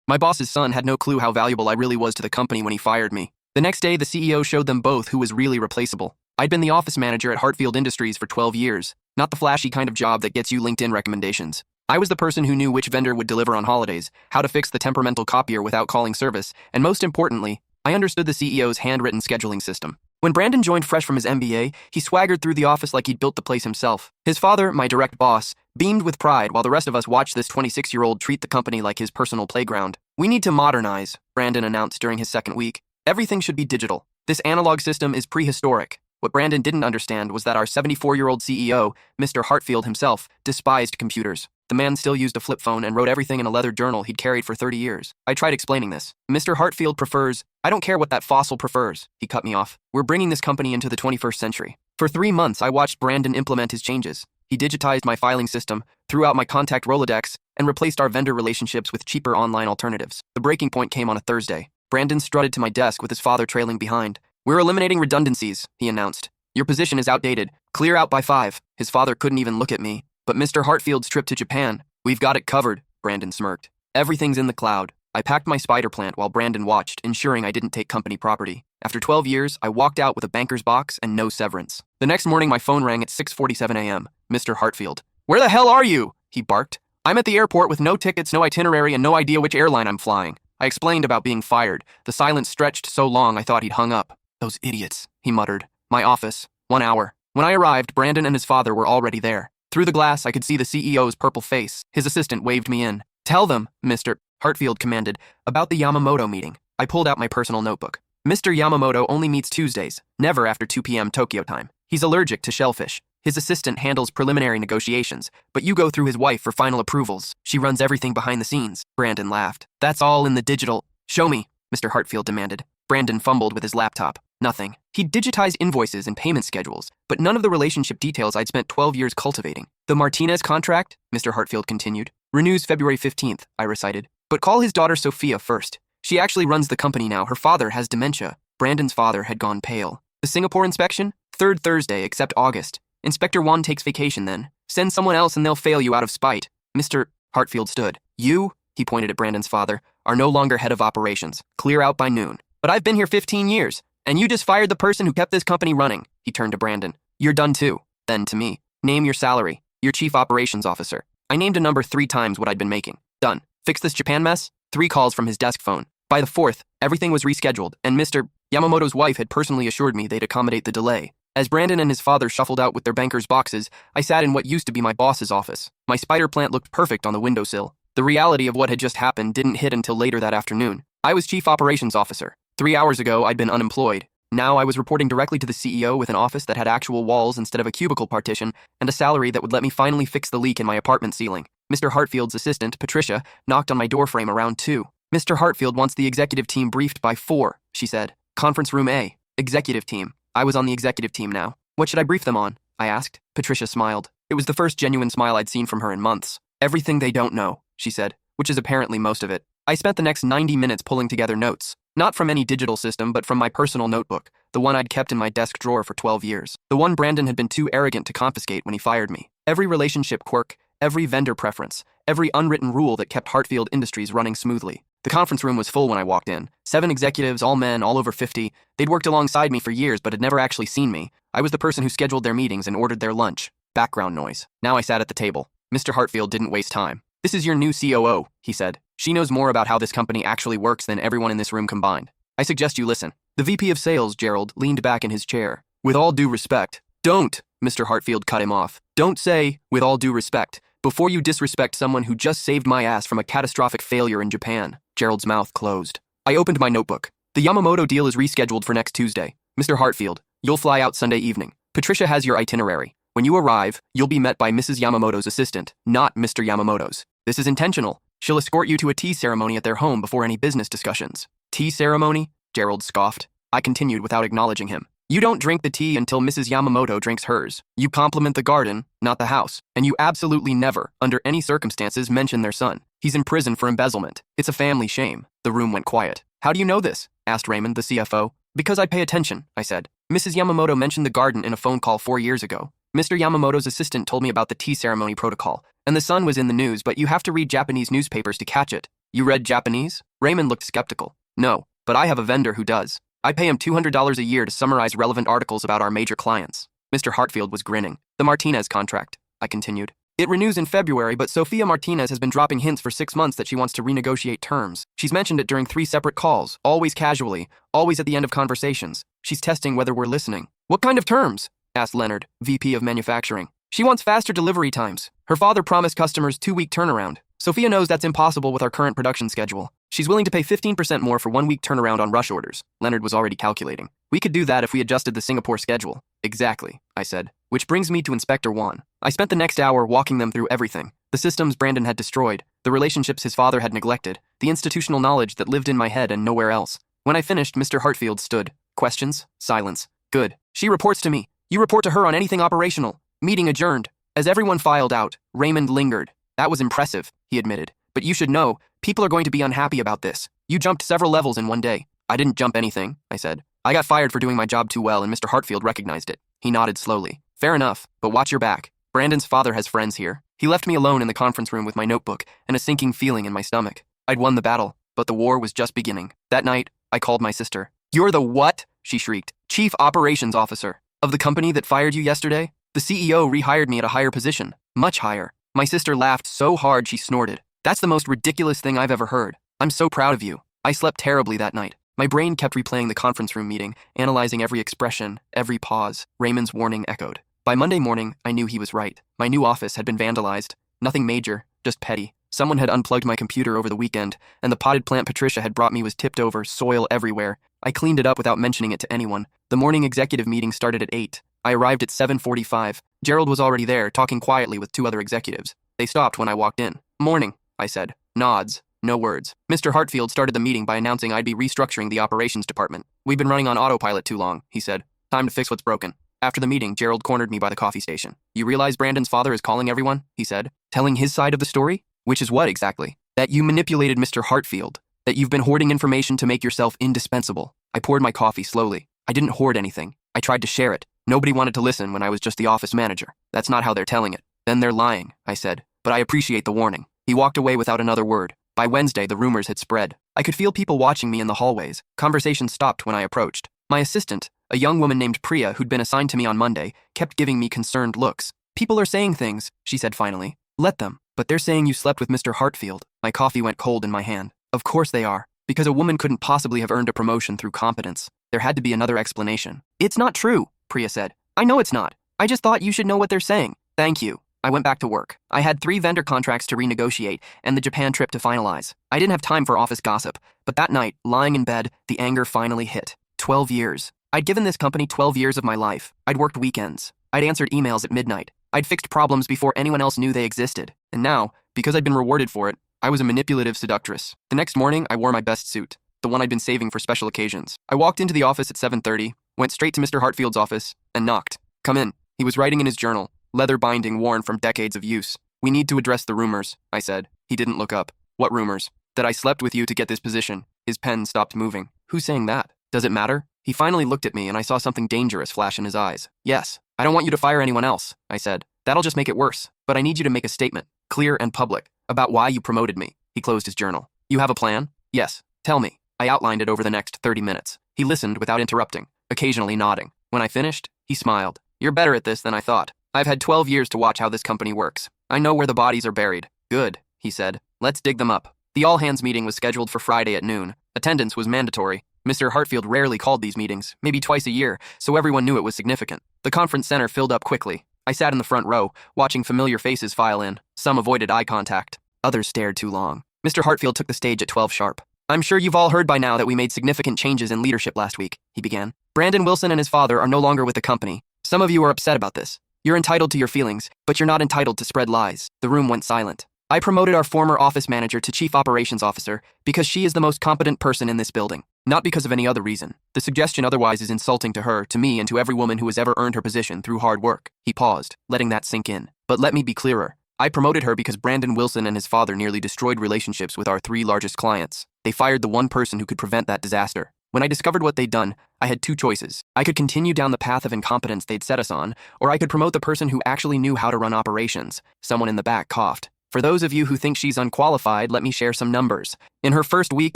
My boss's son had no clue how valuable I really was to the company when he fired me. The next day, the CEO showed them both who was really replaceable. I'd been the office manager at Hartfield Industries for 12 years, not the flashy kind of job that gets you LinkedIn recommendations. I was the person who knew which vendor would deliver on holidays, how to fix the temperamental copier without calling service, and most importantly, I understood the CEO's handwritten scheduling system. When Brandon joined fresh from his MBA, he swaggered through the office like he'd built the place himself. His father, my direct boss, beamed with pride while the rest of us watched this 26-year-old treat the company like his personal playground. "We need to modernize," Brandon announced during his second week. "Everything should be digital. This analog system is prehistoric." What Brandon didn't understand was that our 74-year-old CEO, Mr. Hartfield himself, despised computers. The man still used a flip phone and wrote everything in a leather journal he'd carried for 30 years. I tried explaining this. "Mr. Hartfield prefers—" "I don't care what that fossil prefers," he cut me off. "We're bringing this company into the 21st century." For 3 months, I watched Brandon implement his changes. He digitized my filing system, threw out my contact Rolodex, and replaced our vendor relationships with cheaper online alternatives. The breaking point came on a Thursday. Brandon strutted to my desk with his father trailing behind. "We're eliminating redundancies," he announced. "Your position is outdated. Clear out by 5. His father couldn't even look at me. "But Mr. Hartfield's trip to Japan—" "We've got it covered," Brandon smirked. "Everything's in the cloud." I packed my spider plant while Brandon watched, ensuring I didn't take company property. After 12 years, I walked out with a banker's box and no severance. The next morning, my phone rang at 6:47 a.m. Mr. Hartfield. "Where the hell are you?" he barked. "I'm at the airport with no tickets, no itinerary, and no idea which airline I'm flying." I explained about being fired. The silence stretched so long I thought he'd hung up. "Those idiots," he muttered. "My office. 1 hour." When I arrived, Brandon and his father were already there. Through the glass, I could see the CEO's purple face. His assistant waved me in. "Tell them," Mr. Hartfield commanded, "about the Yamamoto meeting." I pulled out my personal notebook. "Mr. Yamamoto only meets Tuesdays, never after 2 p.m. Tokyo time. He's allergic to shellfish. His assistant handles preliminary negotiations, but you go through his wife for final approvals. She runs everything behind the scenes." Brandon laughed. "That's all in the digital—" "Show me," Mr. Hartfield demanded. Brandon fumbled with his laptop. Nothing. He'd digitized invoices and payment schedules, but none of the relationship details I'd spent 12 years cultivating. "The Martinez contract," Mr. Hartfield continued, "renews February 15th, I recited. "But call his daughter Sophia first. She actually runs the company now. Her father has dementia." Brandon's father had gone pale. "The Singapore inspection? 3rd Thursday, except August. Inspector Wan takes vacation then. Send someone else and they'll fail you out of spite." Mr. Hartfield stood. "You," he pointed at Brandon's father, "are no longer head of operations. Clear out by noon." "But I've been here 15 years. And you just fired the person who kept this company running." He turned to Brandon. "You're done too." Then to me. "Name your salary. Your chief operations officer." I named a number 3 times what I'd been making. "Done. Fix this Japan mess?" 3 calls from his desk phone. By the 4th, everything was rescheduled, and Mr. Yamamoto's wife had personally assured me they'd accommodate the delay. As Brandon and his father shuffled out with their banker's boxes, I sat in what used to be my boss's office. My spider plant looked perfect on the windowsill. The reality of what had just happened didn't hit until later that afternoon. I was chief operations officer. 3 hours ago, I'd been unemployed. Now I was reporting directly to the CEO with an office that had actual walls instead of a cubicle partition and a salary that would let me finally fix the leak in my apartment ceiling. Mr. Hartfield's assistant, Patricia, knocked on my doorframe around 2. "Mr. Hartfield wants the executive team briefed by 4, she said. "Conference room A. Executive team." I was on the executive team now. "What should I brief them on?" I asked. Patricia smiled. It was the first genuine smile I'd seen from her in months. "Everything they don't know," she said, which is apparently most of it. I spent the next 90 minutes pulling together notes. Not from any digital system, but from my personal notebook, the one I'd kept in my desk drawer for 12 years. The one Brandon had been too arrogant to confiscate when he fired me. Every relationship quirk, every vendor preference, every unwritten rule that kept Hartfield Industries running smoothly. The conference room was full when I walked in. 7 executives, all men, all over 50. They'd worked alongside me for years, but had never actually seen me. I was the person who scheduled their meetings and ordered their lunch. Background noise. Now I sat at the table. Mr. Hartfield didn't waste time. "This is your new COO, he said. "She knows more about how this company actually works than everyone in this room combined. I suggest you listen." The VP of Sales, Gerald, leaned back in his chair. "With all due respect." "Don't," Mr. Hartfield cut him off. "Don't say, 'with all due respect,' before you disrespect someone who just saved my ass from a catastrophic failure in Japan." Gerald's mouth closed. I opened my notebook. "The Yamamoto deal is rescheduled for next Tuesday. Mr. Hartfield, you'll fly out Sunday evening. Patricia has your itinerary. When you arrive, you'll be met by Mrs. Yamamoto's assistant, not Mr. Yamamoto's. This is intentional. She'll escort you to a tea ceremony at their home before any business discussions." "Tea ceremony?" Gerald scoffed. I continued without acknowledging him. "You don't drink the tea until Mrs. Yamamoto drinks hers. You compliment the garden, not the house. And you absolutely never, under any circumstances, mention their son. He's in prison for embezzlement. It's a family shame." The room went quiet. "How do you know this?" asked Raymond, the CFO. "Because I pay attention," I said. "Mrs. Yamamoto mentioned the garden in a phone call 4 years ago. Mr. Yamamoto's assistant told me about the tea ceremony protocol, and the son was in the news, but you have to read Japanese newspapers to catch it. You read Japanese? Raymond looked skeptical. No, but I have a vendor who does. I pay him $200 a year to summarize relevant articles about our major clients. Mr. Hartfield was grinning. The Martinez contract, I continued. It renews in February, but Sophia Martinez has been dropping hints for 6 months that she wants to renegotiate terms. She's mentioned it during 3 separate calls, always casually, always at the end of conversations. She's testing whether we're listening. What kind of terms? Asked Leonard, VP of Manufacturing. She wants faster delivery times. Her father promised customers 2-week turnaround. Sophia knows that's impossible with our current production schedule. She's willing to pay 15% more for 1-week turnaround on rush orders. Leonard was already calculating. We could do that if we adjusted the Singapore schedule. Exactly, I said. Which brings me to Inspector Wan. I spent the next hour walking them through everything. The systems Brandon had destroyed, the relationships his father had neglected, the institutional knowledge that lived in my head and nowhere else. When I finished, Mr. Hartfield stood. Questions? Silence. Good. She reports to me. You report to her on anything operational. Meeting adjourned. As everyone filed out, Raymond lingered. That was impressive, he admitted. But you should know, people are going to be unhappy about this. You jumped several levels in one day. I didn't jump anything, I said. I got fired for doing my job too well, and Mr. Hartfield recognized it. He nodded slowly. Fair enough, but watch your back. Brandon's father has friends here. He left me alone in the conference room with my notebook and a sinking feeling in my stomach. I'd won the battle, but the war was just beginning. That night, I called my sister. You're the what? She shrieked. Chief Operations Officer. Of the company that fired you yesterday? The CEO rehired me at a higher position. Much higher. My sister laughed so hard she snorted. That's the most ridiculous thing I've ever heard. I'm so proud of you. I slept terribly that night. My brain kept replaying the conference room meeting, analyzing every expression, every pause. Raymond's warning echoed. By Monday morning, I knew he was right. My new office had been vandalized. Nothing major, just petty. Someone had unplugged my computer over the weekend, and the potted plant Patricia had brought me was tipped over, soil everywhere. I cleaned it up without mentioning it to anyone. The morning executive meeting started at 8. I arrived at 7:45. Gerald was already there, talking quietly with 2 other executives. They stopped when I walked in. Morning, I said. Nods. No words. Mr. Hartfield started the meeting by announcing I'd be restructuring the operations department. We've been running on autopilot too long, he said. Time to fix what's broken. After the meeting, Gerald cornered me by the coffee station. You realize Brandon's father is calling everyone? He said. Telling his side of the story? Which is what exactly? That you manipulated Mr. Hartfield. That you've been hoarding information to make yourself indispensable. I poured my coffee slowly. I didn't hoard anything. I tried to share it. Nobody wanted to listen when I was just the office manager. That's not how they're telling it. Then they're lying, I said. But I appreciate the warning. He walked away without another word. By Wednesday, the rumors had spread. I could feel people watching me in the hallways. Conversation stopped when I approached. My assistant, a young woman named Priya who'd been assigned to me on Monday, kept giving me concerned looks. People are saying things, she said finally. Let them. But they're saying you slept with Mr. Hartfield. My coffee went cold in my hand. Of course they are. Because a woman couldn't possibly have earned a promotion through competence. There had to be another explanation. It's not true, Priya said. I know it's not. I just thought you should know what they're saying. Thank you. I went back to work. I had 3 vendor contracts to renegotiate and the Japan trip to finalize. I didn't have time for office gossip, but that night, lying in bed, the anger finally hit. 12 years. I'd given this company 12 years of my life. I'd worked weekends. I'd answered emails at midnight. I'd fixed problems before anyone else knew they existed. And now, because I'd been rewarded for it, I was a manipulative seductress. The next morning, I wore my best suit, the one I'd been saving for special occasions. I walked into the office at 7:30, went straight to Mr. Hartfield's office, and knocked. Come in. He was writing in his journal, leather binding worn from decades of use. We need to address the rumors, I said. He didn't look up. What rumors? That I slept with you to get this position. His pen stopped moving. Who's saying that? Does it matter? He finally looked at me and I saw something dangerous flash in his eyes. Yes, I don't want you to fire anyone else, I said. That'll just make it worse. But I need you to make a statement, clear and public, about why you promoted me. He closed his journal. You have a plan? Yes. Tell me. I outlined it over the next 30 minutes. He listened without interrupting, occasionally nodding. When I finished, he smiled. You're better at this than I thought. I've had 12 years to watch how this company works. I know where the bodies are buried. Good, he said. Let's dig them up. The all-hands meeting was scheduled for Friday at noon. Attendance was mandatory. Mr. Hartfield rarely called these meetings, maybe twice a year, so everyone knew it was significant. The conference center filled up quickly. I sat in the front row, watching familiar faces file in. Some avoided eye contact. Others stared too long. Mr. Hartfield took the stage at 12 sharp. I'm sure you've all heard by now that we made significant changes in leadership last week, he began. Brandon Wilson and his father are no longer with the company. Some of you are upset about this. You're entitled to your feelings, but you're not entitled to spread lies. The room went silent. I promoted our former office manager to Chief Operations Officer because she is the most competent person in this building, not because of any other reason. The suggestion otherwise is insulting to her, to me, and to every woman who has ever earned her position through hard work. He paused, letting that sink in. But let me be clearer. I promoted her because Brandon Wilson and his father nearly destroyed relationships with our 3 largest clients. They fired the one person who could prevent that disaster. When I discovered what they'd done, I had 2 choices. I could continue down the path of incompetence they'd set us on, or I could promote the person who actually knew how to run operations. Someone in the back coughed. For those of you who think she's unqualified, let me share some numbers. In her first week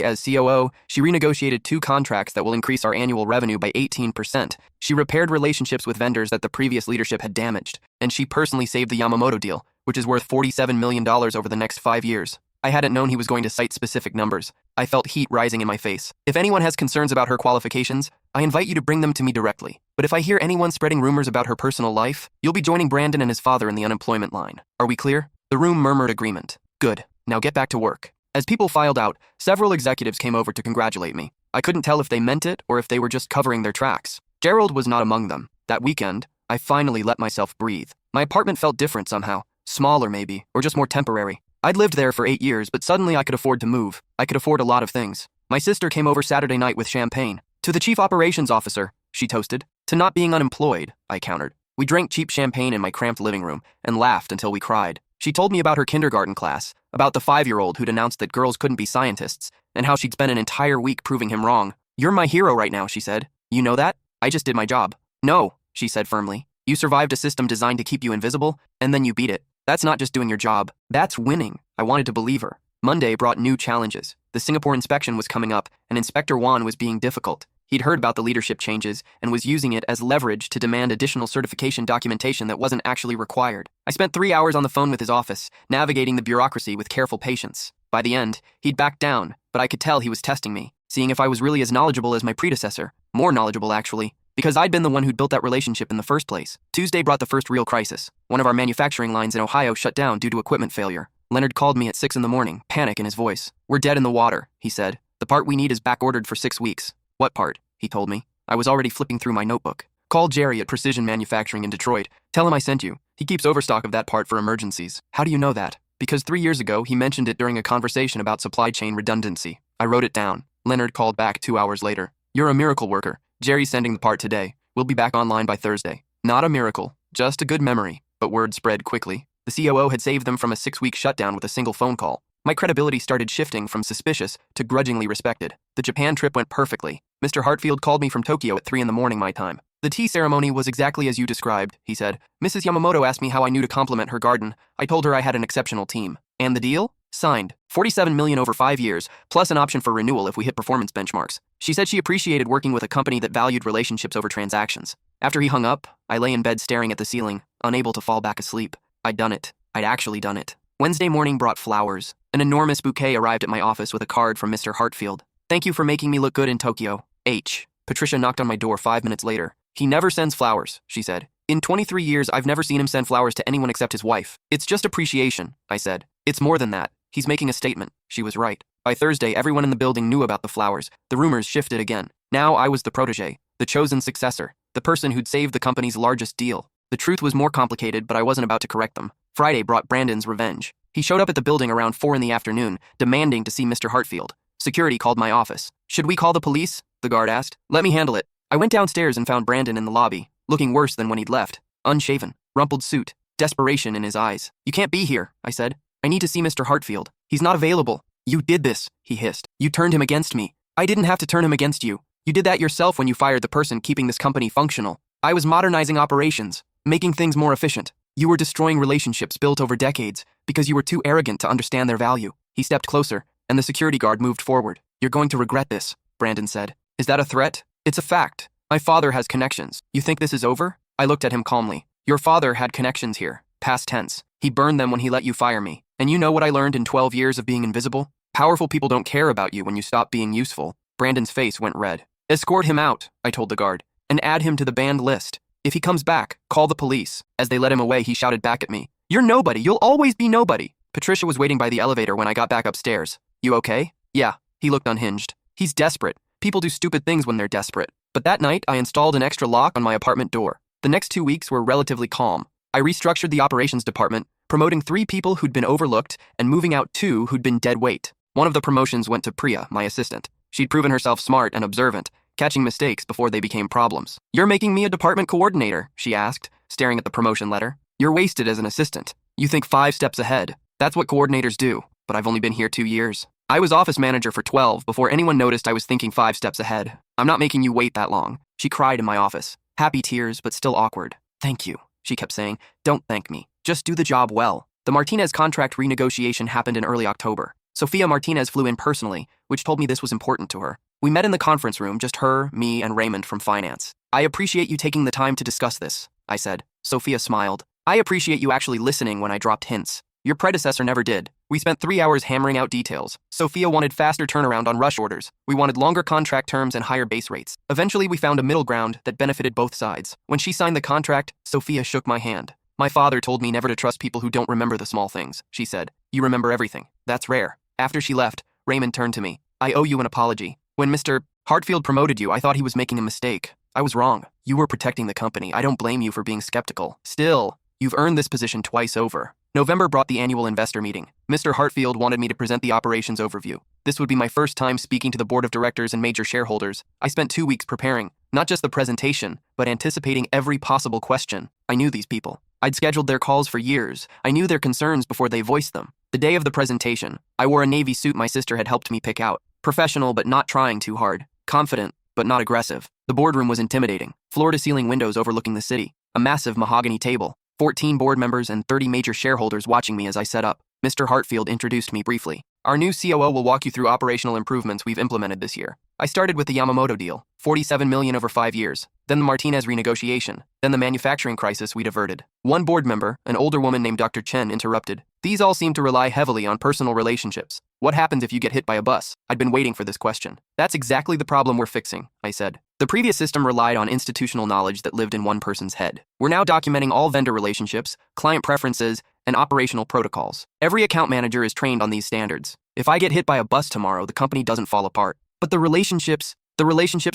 as COO, she renegotiated 2 contracts that will increase our annual revenue by 18%. She repaired relationships with vendors that the previous leadership had damaged. And she personally saved the Yamamoto deal, which is worth $47 million over the next 5 years. I hadn't known he was going to cite specific numbers. I felt heat rising in my face. If anyone has concerns about her qualifications, I invite you to bring them to me directly. But if I hear anyone spreading rumors about her personal life, you'll be joining Brandon and his father in the unemployment line. Are we clear? The room murmured agreement. Good. Now get back to work. As people filed out, several executives came over to congratulate me. I couldn't tell if they meant it or if they were just covering their tracks. Gerald was not among them. That weekend, I finally let myself breathe. My apartment felt different somehow. Smaller maybe, or just more temporary. I'd lived there for 8 years, but suddenly I could afford to move. I could afford a lot of things. My sister came over Saturday night with champagne. To the chief operations officer, she toasted. To not being unemployed, I countered. We drank cheap champagne in my cramped living room and laughed until we cried. She told me about her kindergarten class, about the 5-year-old who'd announced that girls couldn't be scientists, and how she'd spent an entire week proving him wrong. You're my hero right now, she said. You know that? I just did my job. No, she said firmly. You survived a system designed to keep you invisible, and then you beat it. That's not just doing your job. That's winning. I wanted to believe her. Monday brought new challenges. The Singapore inspection was coming up, and Inspector Wan was being difficult. He'd heard about the leadership changes and was using it as leverage to demand additional certification documentation that wasn't actually required. I spent 3 hours on the phone with his office, navigating the bureaucracy with careful patience. By the end, he'd backed down, but I could tell he was testing me, seeing if I was really as knowledgeable as my predecessor. More knowledgeable, actually, because I'd been the one who'd built that relationship in the first place. Tuesday brought the first real crisis. One of our manufacturing lines in Ohio shut down due to equipment failure. Leonard called me at 6 a.m, panic in his voice. We're dead in the water, he said. The part we need is back-ordered for 6 weeks. What part? He told me. I was already flipping through my notebook. Call Jerry at Precision Manufacturing in Detroit. Tell him I sent you. He keeps overstock of that part for emergencies. How do you know that? Because 3 years ago, he mentioned it during a conversation about supply chain redundancy. I wrote it down. Leonard called back 2 hours later. You're a miracle worker. Jerry's sending the part today. We'll be back online by Thursday. Not a miracle, just a good memory. But word spread quickly. The COO had saved them from a 6-week shutdown with a single phone call. My credibility started shifting from suspicious to grudgingly respected. The Japan trip went perfectly. Mr. Hartfield called me from Tokyo at 3 a.m. my time. The tea ceremony was exactly as you described, he said. Mrs. Yamamoto asked me how I knew to compliment her garden. I told her I had an exceptional team. And the deal? Signed. $47 million over 5 years, plus an option for renewal if we hit performance benchmarks. She said she appreciated working with a company that valued relationships over transactions. After he hung up, I lay in bed staring at the ceiling, unable to fall back asleep. I'd done it. I'd actually done it. Wednesday morning brought flowers. An enormous bouquet arrived at my office with a card from Mr. Hartfield. Thank you for making me look good in Tokyo. H. Patricia knocked on my door 5 minutes later. He never sends flowers, she said. In 23 years, I've never seen him send flowers to anyone except his wife. It's just appreciation, I said. It's more than that. He's making a statement. She was right. By Thursday, everyone in the building knew about the flowers. The rumors shifted again. Now I was the protege, the chosen successor, the person who'd saved the company's largest deal. The truth was more complicated, but I wasn't about to correct them. Friday brought Brandon's revenge. He showed up at the building around 4 p.m, demanding to see Mr. Hartfield. Security called my office. Should we call the police? The guard asked. Let me handle it. I went downstairs and found Brandon in the lobby, looking worse than when he'd left. Unshaven, rumpled suit, desperation in his eyes. You can't be here, I said. I need to see Mr. Hartfield. He's not available. You did this, he hissed. You turned him against me. I didn't have to turn him against you. You did that yourself when you fired the person keeping this company functional. I was modernizing operations, making things more efficient. You were destroying relationships built over decades because you were too arrogant to understand their value. He stepped closer, and the security guard moved forward. You're going to regret this, Brandon said. Is that a threat? It's a fact. My father has connections. You think this is over? I looked at him calmly. Your father had connections here. Past tense. He burned them when he let you fire me. And you know what I learned in 12 years of being invisible? Powerful people don't care about you when you stop being useful. Brandon's face went red. Escort him out, I told the guard, and add him to the banned list. If he comes back, call the police. As they led him away, he shouted back at me. You're nobody. You'll always be nobody. Patricia was waiting by the elevator when I got back upstairs. You okay? Yeah. He looked unhinged. He's desperate. People do stupid things when they're desperate. But that night, I installed an extra lock on my apartment door. The next 2 weeks were relatively calm. I restructured the operations department, promoting 3 people who'd been overlooked and moving out 2 who'd been dead weight. One of the promotions went to Priya, my assistant. She'd proven herself smart and observant, catching mistakes before they became problems. You're making me a department coordinator, she asked, staring at the promotion letter. You're wasted as an assistant. You think 5 steps ahead. That's what coordinators do, but I've only been here 2 years. I was office manager for 12 before anyone noticed I was thinking 5 steps ahead. I'm not making you wait that long. She cried in my office. Happy tears, but still awkward. Thank you, she kept saying. Don't thank me. Just do the job well. The Martinez contract renegotiation happened in early October. Sofia Martinez flew in personally, which told me this was important to her. We met in the conference room, just her, me, and Raymond from finance. I appreciate you taking the time to discuss this, I said. Sofia smiled. I appreciate you actually listening when I dropped hints. Your predecessor never did. We spent 3 hours hammering out details. Sofia wanted faster turnaround on rush orders. We wanted longer contract terms and higher base rates. Eventually, we found a middle ground that benefited both sides. When she signed the contract, Sofia shook my hand. My father told me never to trust people who don't remember the small things, she said. You remember everything. That's rare. After she left, Raymond turned to me. I owe you an apology. When Mr. Hartfield promoted you, I thought he was making a mistake. I was wrong. You were protecting the company. I don't blame you for being skeptical. Still, you've earned this position twice over. November brought the annual investor meeting. Mr. Hartfield wanted me to present the operations overview. This would be my first time speaking to the board of directors and major shareholders. I spent 2 weeks preparing, not just the presentation, but anticipating every possible question. I knew these people. I'd scheduled their calls for years. I knew their concerns before they voiced them. The day of the presentation, I wore a navy suit my sister had helped me pick out. Professional but not trying too hard. Confident but not aggressive. The boardroom was intimidating. Floor-to-ceiling windows overlooking the city. A massive mahogany table. 14 board members and 30 major shareholders watching me as I set up. Mr. Hartfield introduced me briefly. Our new COO will walk you through operational improvements we've implemented this year. I started with the Yamamoto deal, $47 million over 5 years, then the Martinez renegotiation, then the manufacturing crisis we'd averted. One board member, an older woman named Dr. Chen, interrupted. These all seem to rely heavily on personal relationships. What happens if you get hit by a bus? I'd been waiting for this question. That's exactly the problem we're fixing, I said. The previous system relied on institutional knowledge that lived in one person's head. We're now documenting all vendor relationships, client preferences, and operational protocols. Every account manager is trained on these standards. If I get hit by a bus tomorrow, the company doesn't fall apart. But the relationships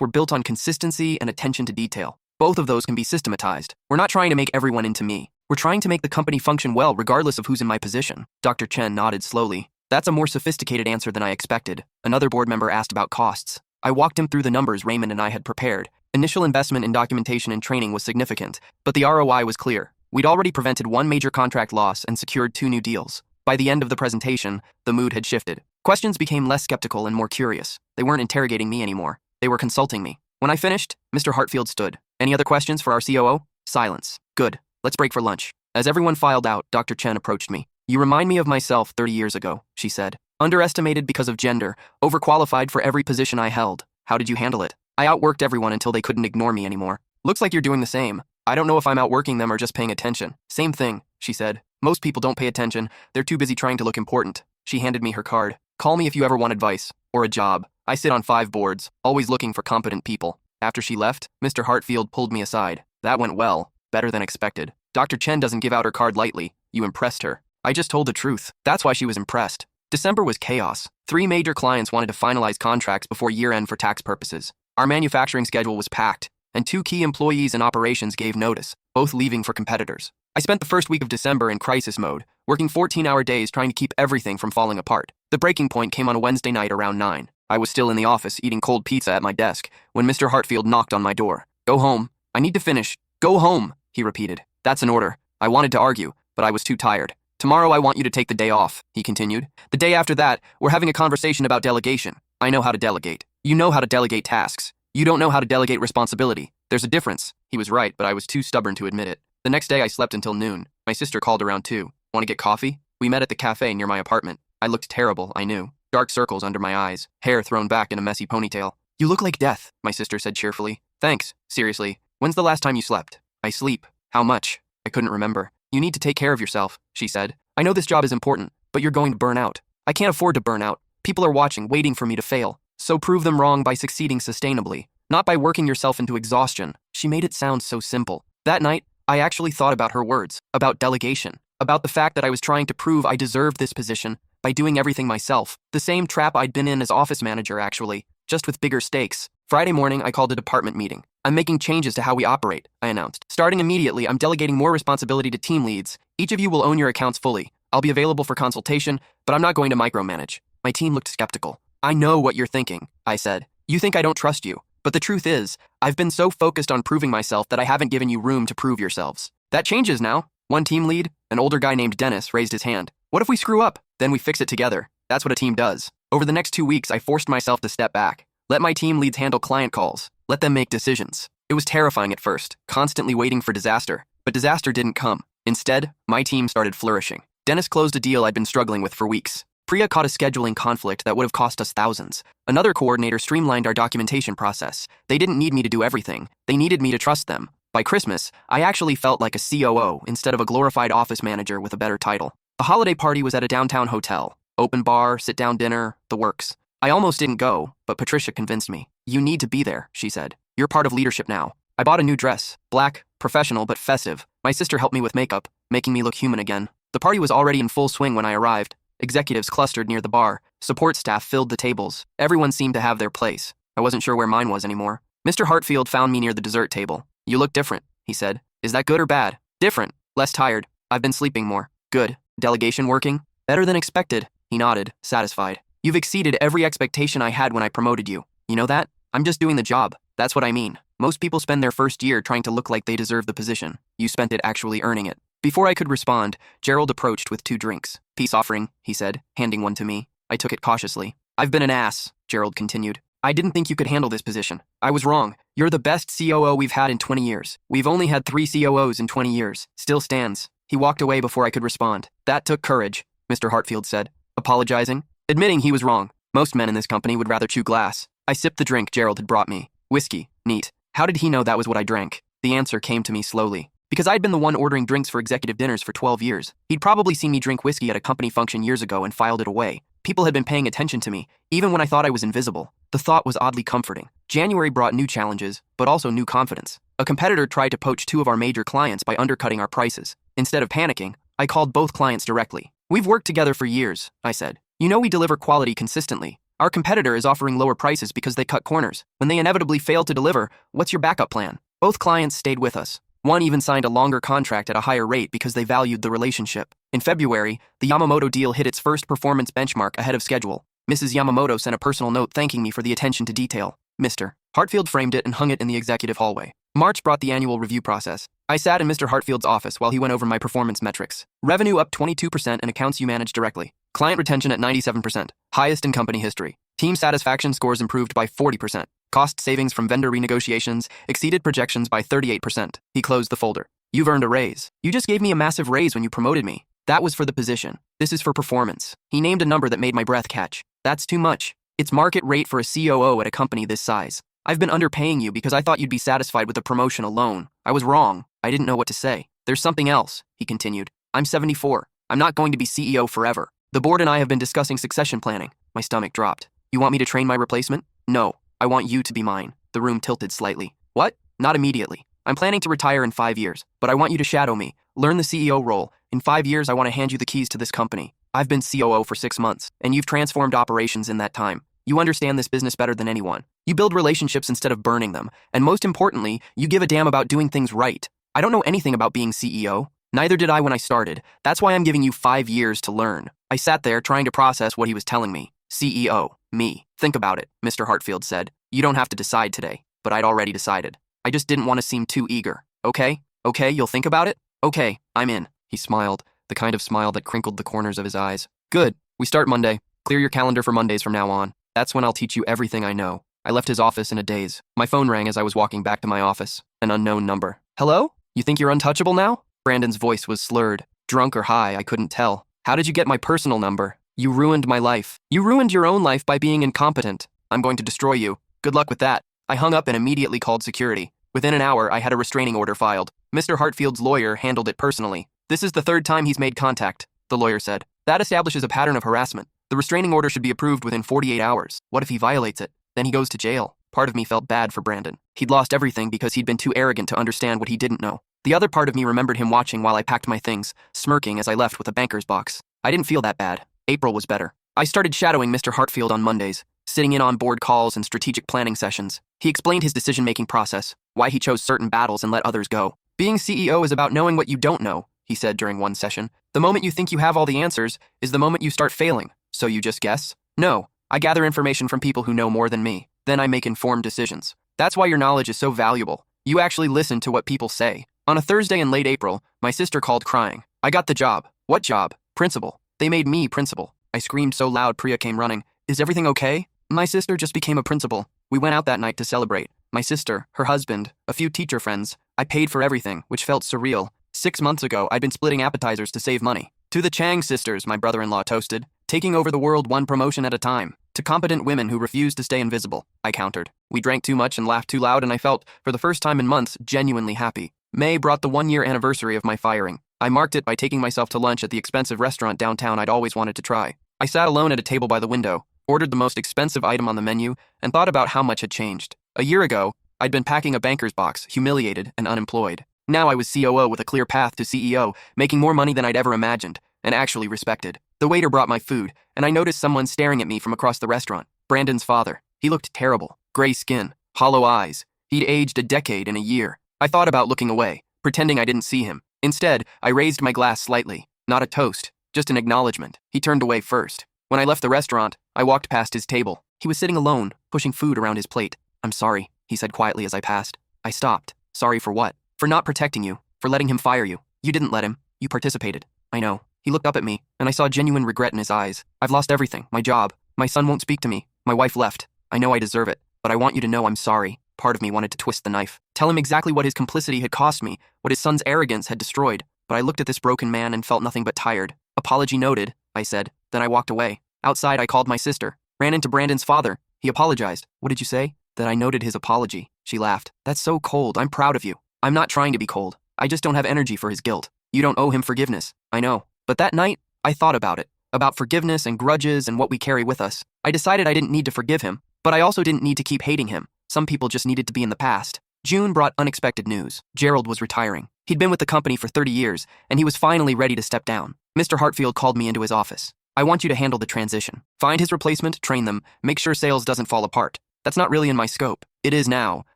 were built on consistency and attention to detail. Both of those can be systematized. We're not trying to make everyone into me. We're trying to make the company function well regardless of who's in my position. Dr. Chen nodded slowly. That's a more sophisticated answer than I expected. Another board member asked about costs. I walked him through the numbers Raymond and I had prepared. Initial investment in documentation and training was significant, but the ROI was clear. We'd already prevented 1 major contract loss and secured 2 new deals. By the end of the presentation, the mood had shifted. Questions became less skeptical and more curious. They weren't interrogating me anymore. They were consulting me. When I finished, Mr. Hartfield stood. Any other questions for our COO? Silence. Good. Let's break for lunch. As everyone filed out, Dr. Chen approached me. You remind me of myself 30 years ago, she said. Underestimated because of gender, overqualified for every position I held. How did you handle it? I outworked everyone until they couldn't ignore me anymore. Looks like you're doing the same. I don't know if I'm outworking them or just paying attention. Same thing, she said. Most people don't pay attention. They're too busy trying to look important. She handed me her card. Call me if you ever want advice or a job. I sit on 5 boards, always looking for competent people. After she left, Mr. Hartfield pulled me aside. That went well, better than expected. Dr. Chen doesn't give out her card lightly. You impressed her. I just told the truth. That's why she was impressed. December was chaos. 3 major clients wanted to finalize contracts before year-end for tax purposes. Our manufacturing schedule was packed, and 2 key employees in operations gave notice, both leaving for competitors. I spent the first week of December in crisis mode, working 14-hour days trying to keep everything from falling apart. The breaking point came on a Wednesday night around 9. I was still in the office eating cold pizza at my desk when Mr. Hartfield knocked on my door. Go home. I need to finish. Go home, he repeated. That's an order. I wanted to argue, but I was too tired. Tomorrow I want you to take the day off, he continued. The day after that, we're having a conversation about delegation. I know how to delegate. You know how to delegate tasks. You don't know how to delegate responsibility. There's a difference. He was right, but I was too stubborn to admit it. The next day I slept until noon. My sister called around 2. Want to get coffee? We met at the cafe near my apartment. I looked terrible, I knew. Dark circles under my eyes, hair thrown back in a messy ponytail. You look like death, my sister said cheerfully. Thanks. Seriously, when's the last time you slept? I sleep. How much? I couldn't remember. You need to take care of yourself, she said. I know this job is important, but you're going to burn out. I can't afford to burn out. People are watching, waiting for me to fail. So prove them wrong by succeeding sustainably, not by working yourself into exhaustion. She made it sound so simple. That night, I actually thought about her words, about delegation, about the fact that I was trying to prove I deserved this position by doing everything myself. The same trap I'd been in as office manager, actually, just with bigger stakes. Friday morning, I called a department meeting. I'm making changes to how we operate, I announced. Starting immediately, I'm delegating more responsibility to team leads. Each of you will own your accounts fully. I'll be available for consultation, but I'm not going to micromanage. My team looked skeptical. I know what you're thinking, I said. You think I don't trust you. But the truth is, I've been so focused on proving myself that I haven't given you room to prove yourselves. That changes now. One team lead, an older guy named Dennis, raised his hand. What if we screw up? Then we fix it together. That's what a team does. Over the next 2 weeks, I forced myself to step back. Let my team leads handle client calls. Let them make decisions. It was terrifying at first, constantly waiting for disaster. But disaster didn't come. Instead, my team started flourishing. Dennis closed a deal I'd been struggling with for weeks. Priya caught a scheduling conflict that would have cost us thousands. Another coordinator streamlined our documentation process. They didn't need me to do everything. They needed me to trust them. By Christmas, I actually felt like a COO instead of a glorified office manager with a better title. The holiday party was at a downtown hotel. Open bar, sit-down dinner, the works. I almost didn't go, but Patricia convinced me. You need to be there, she said. You're part of leadership now. I bought a new dress. Black, professional but festive. My sister helped me with makeup, making me look human again. The party was already in full swing when I arrived. Executives clustered near the bar. Support staff filled the tables. Everyone seemed to have their place. I wasn't sure where mine was anymore. Mr. Hartfield found me near the dessert table. You look different, he said. Is that good or bad? Different. Less tired. I've been sleeping more. Good. Delegation working? Better than expected. He nodded, satisfied. You've exceeded every expectation I had when I promoted you. You know that? I'm just doing the job. That's what I mean. Most people spend their first year trying to look like they deserve the position. You spent it actually earning it. Before I could respond, Gerald approached with 2 drinks. Peace offering, he said, handing one to me. I took it cautiously. I've been an ass, Gerald continued. I didn't think you could handle this position. I was wrong. You're the best COO we've had in 20 years. We've only had 3 COOs in 20 years. Still stands. He walked away before I could respond. That took courage, Mr. Hartfield said, apologizing, admitting he was wrong. Most men in this company would rather chew glass. I sipped the drink Gerald had brought me. Whiskey. Neat. How did he know that was what I drank? The answer came to me slowly. Because I'd been the one ordering drinks for executive dinners for 12 years. He'd probably seen me drink whiskey at a company function years ago and filed it away. People had been paying attention to me, even when I thought I was invisible. The thought was oddly comforting. January brought new challenges, but also new confidence. A competitor tried to poach 2 of our major clients by undercutting our prices. Instead of panicking, I called both clients directly. We've worked together for years, I said. You know we deliver quality consistently. Our competitor is offering lower prices because they cut corners. When they inevitably fail to deliver, what's your backup plan? Both clients stayed with us. One even signed a longer contract at a higher rate because they valued the relationship. In February, the Yamamoto deal hit its first performance benchmark ahead of schedule. Mrs. Yamamoto sent a personal note thanking me for the attention to detail. Mr. Hartfield framed it and hung it in the executive hallway. March brought the annual review process. I sat in Mr. Hartfield's office while he went over my performance metrics. Revenue up 22% and accounts you manage directly. Client retention at 97%, highest in company history. Team satisfaction scores improved by 40%. Cost savings from vendor renegotiations exceeded projections by 38%. He closed the folder. You've earned a raise. You just gave me a massive raise when you promoted me. That was for the position. This is for performance. He named a number that made my breath catch. That's too much. It's market rate for a COO at a company this size. I've been underpaying you because I thought you'd be satisfied with the promotion alone. I was wrong. I didn't know what to say. There's something else, he continued. I'm 74. I'm not going to be CEO forever. The board and I have been discussing succession planning. My stomach dropped. You want me to train my replacement? No. I want you to be mine. The room tilted slightly. What? Not immediately. I'm planning to retire in 5 years, but I want you to shadow me. Learn the CEO role. In 5 years, I want to hand you the keys to this company. I've been COO for 6 months, and you've transformed operations in that time. You understand this business better than anyone. You build relationships instead of burning them, and most importantly, you give a damn about doing things right. I don't know anything about being CEO. Neither did I when I started. That's why I'm giving you 5 years to learn. I sat there trying to process what he was telling me. CEO. Me. Think about it, Mr. Hartfield said. You don't have to decide today, but I'd already decided. I just didn't want to seem too eager. Okay? Okay, you'll think about it? Okay, I'm in. He smiled, the kind of smile that crinkled the corners of his eyes. Good. We start Monday. Clear your calendar for Mondays from now on. That's when I'll teach you everything I know. I left his office in a daze. My phone rang as I was walking back to my office. An unknown number. Hello? You think you're untouchable now? Brandon's voice was slurred. Drunk or high, I couldn't tell. How did you get my personal number? You ruined my life. You ruined your own life by being incompetent. I'm going to destroy you. Good luck with that. I hung up and immediately called security. Within an hour, I had a restraining order filed. Mr. Hartfield's lawyer handled it personally. This is the 3rd time he's made contact, the lawyer said. That establishes a pattern of harassment. The restraining order should be approved within 48 hours. What if he violates it? Then he goes to jail. Part of me felt bad for Brandon. He'd lost everything because he'd been too arrogant to understand what he didn't know. The other part of me remembered him watching while I packed my things, smirking as I left with a banker's box. I didn't feel that bad. April was better. I started shadowing Mr. Hartfield on Mondays, sitting in on board calls and strategic planning sessions. He explained his decision-making process, why he chose certain battles and let others go. Being CEO is about knowing what you don't know, he said during one session. The moment you think you have all the answers is the moment you start failing. So you just guess? No. I gather information from people who know more than me. Then I make informed decisions. That's why your knowledge is so valuable. You actually listen to what people say. On a Thursday in late April, my sister called crying. I got the job. What job? Principal. They made me principal. I screamed so loud Priya came running. Is everything okay? My sister just became a principal. We went out that night to celebrate. My sister, her husband, a few teacher friends. I paid for everything, which felt surreal. 6 months ago, I'd been splitting appetizers to save money. To the Chang sisters, my brother-in-law toasted, taking over the world one promotion at a time. To competent women who refuse to stay invisible, I countered. We drank too much and laughed too loud, and I felt, for the first time in months, genuinely happy. May brought the 1-year anniversary of my firing. I marked it by taking myself to lunch at the expensive restaurant downtown I'd always wanted to try. I sat alone at a table by the window, ordered the most expensive item on the menu, and thought about how much had changed. A year ago, I'd been packing a banker's box, humiliated and unemployed. Now I was COO with a clear path to CEO, making more money than I'd ever imagined, and actually respected. The waiter brought my food, and I noticed someone staring at me from across the restaurant. Brandon's father. He looked terrible. Gray skin, hollow eyes. He'd aged a decade in a year. I thought about looking away, pretending I didn't see him. Instead, I raised my glass slightly. Not a toast, just an acknowledgement. He turned away first. When I left the restaurant, I walked past his table. He was sitting alone, pushing food around his plate. "I'm sorry," he said quietly as I passed. I stopped. "Sorry for what?" "For not protecting you, for letting him fire you. You didn't let him. You participated." "I know." He looked up at me, and I saw genuine regret in his eyes. "I've lost everything, my job. My son won't speak to me. My wife left. I know I deserve it, but I want you to know I'm sorry." Part of me wanted to twist the knife, tell him exactly what his complicity had cost me, what his son's arrogance had destroyed, but I looked at this broken man and felt nothing but tired. "Apology noted," I said. Then I walked away. Outside, I called my sister. Ran into Brandon's father. He apologized. "What did you say?" "That I noted his apology." She laughed. "That's so cold. I'm proud of you." "I'm not trying to be cold. I just don't have energy for his guilt. You don't owe him forgiveness." "I know." But that night, I thought about it. About forgiveness and grudges and what we carry with us. I decided I didn't need to forgive him, but I also didn't need to keep hating him. Some people just needed to be in the past. June brought unexpected news. Gerald was retiring. He'd been with the company for 30 years, and he was finally ready to step down. Mr. Hartfield called me into his office. "I want you to handle the transition. Find his replacement, train them, make sure sales doesn't fall apart. That's not really in my scope. It is now.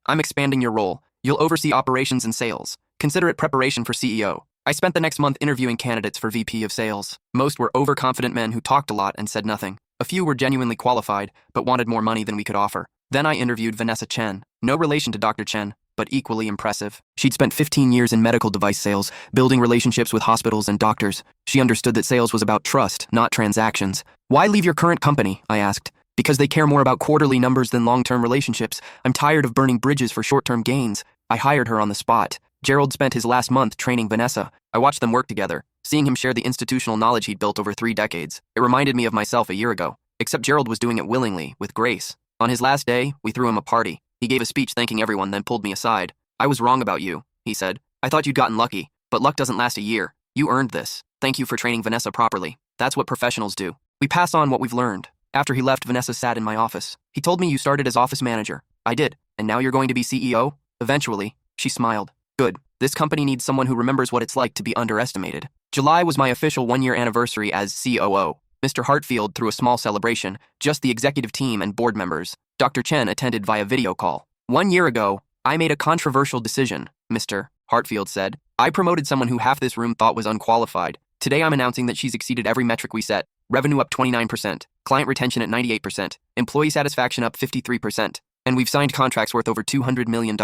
I'm expanding your role. You'll oversee operations and sales. Consider it preparation for CEO." I spent the next month interviewing candidates for VP of sales. Most were overconfident men who talked a lot and said nothing. A few were genuinely qualified, but wanted more money than we could offer. Then I interviewed Vanessa Chen. No relation to Dr. Chen, but equally impressive. She'd spent 15 years in medical device sales, building relationships with hospitals and doctors. She understood that sales was about trust, not transactions. "Why leave your current company?" I asked. "Because they care more about quarterly numbers than long-term relationships. I'm tired of burning bridges for short-term gains." I hired her on the spot. Gerald spent his last month training Vanessa. I watched them work together, seeing him share the institutional knowledge he'd built over 3 decades. It reminded me of myself a year ago, except Gerald was doing it willingly, with grace. On his last day, we threw him a party. He gave a speech thanking everyone, then pulled me aside. "I was wrong about you," he said. "I thought you'd gotten lucky, but luck doesn't last a year. You earned this. Thank you for training Vanessa properly. That's what professionals do. We pass on what we've learned." After he left, Vanessa sat in my office. "He told me you started as office manager." "I did. And now you're going to be CEO?" "Eventually." She smiled. "Good. This company needs someone who remembers what it's like to be underestimated." July was my official 1-year anniversary as COO. Mr. Hartfield threw a small celebration, just the executive team and board members. Dr. Chen attended via video call. "1 year ago, I made a controversial decision," Mr. Hartfield said. "I promoted someone who half this room thought was unqualified. Today I'm announcing that she's exceeded every metric we set. Revenue up 29%, client retention at 98%, employee satisfaction up 53%, and we've signed contracts worth over $200 million.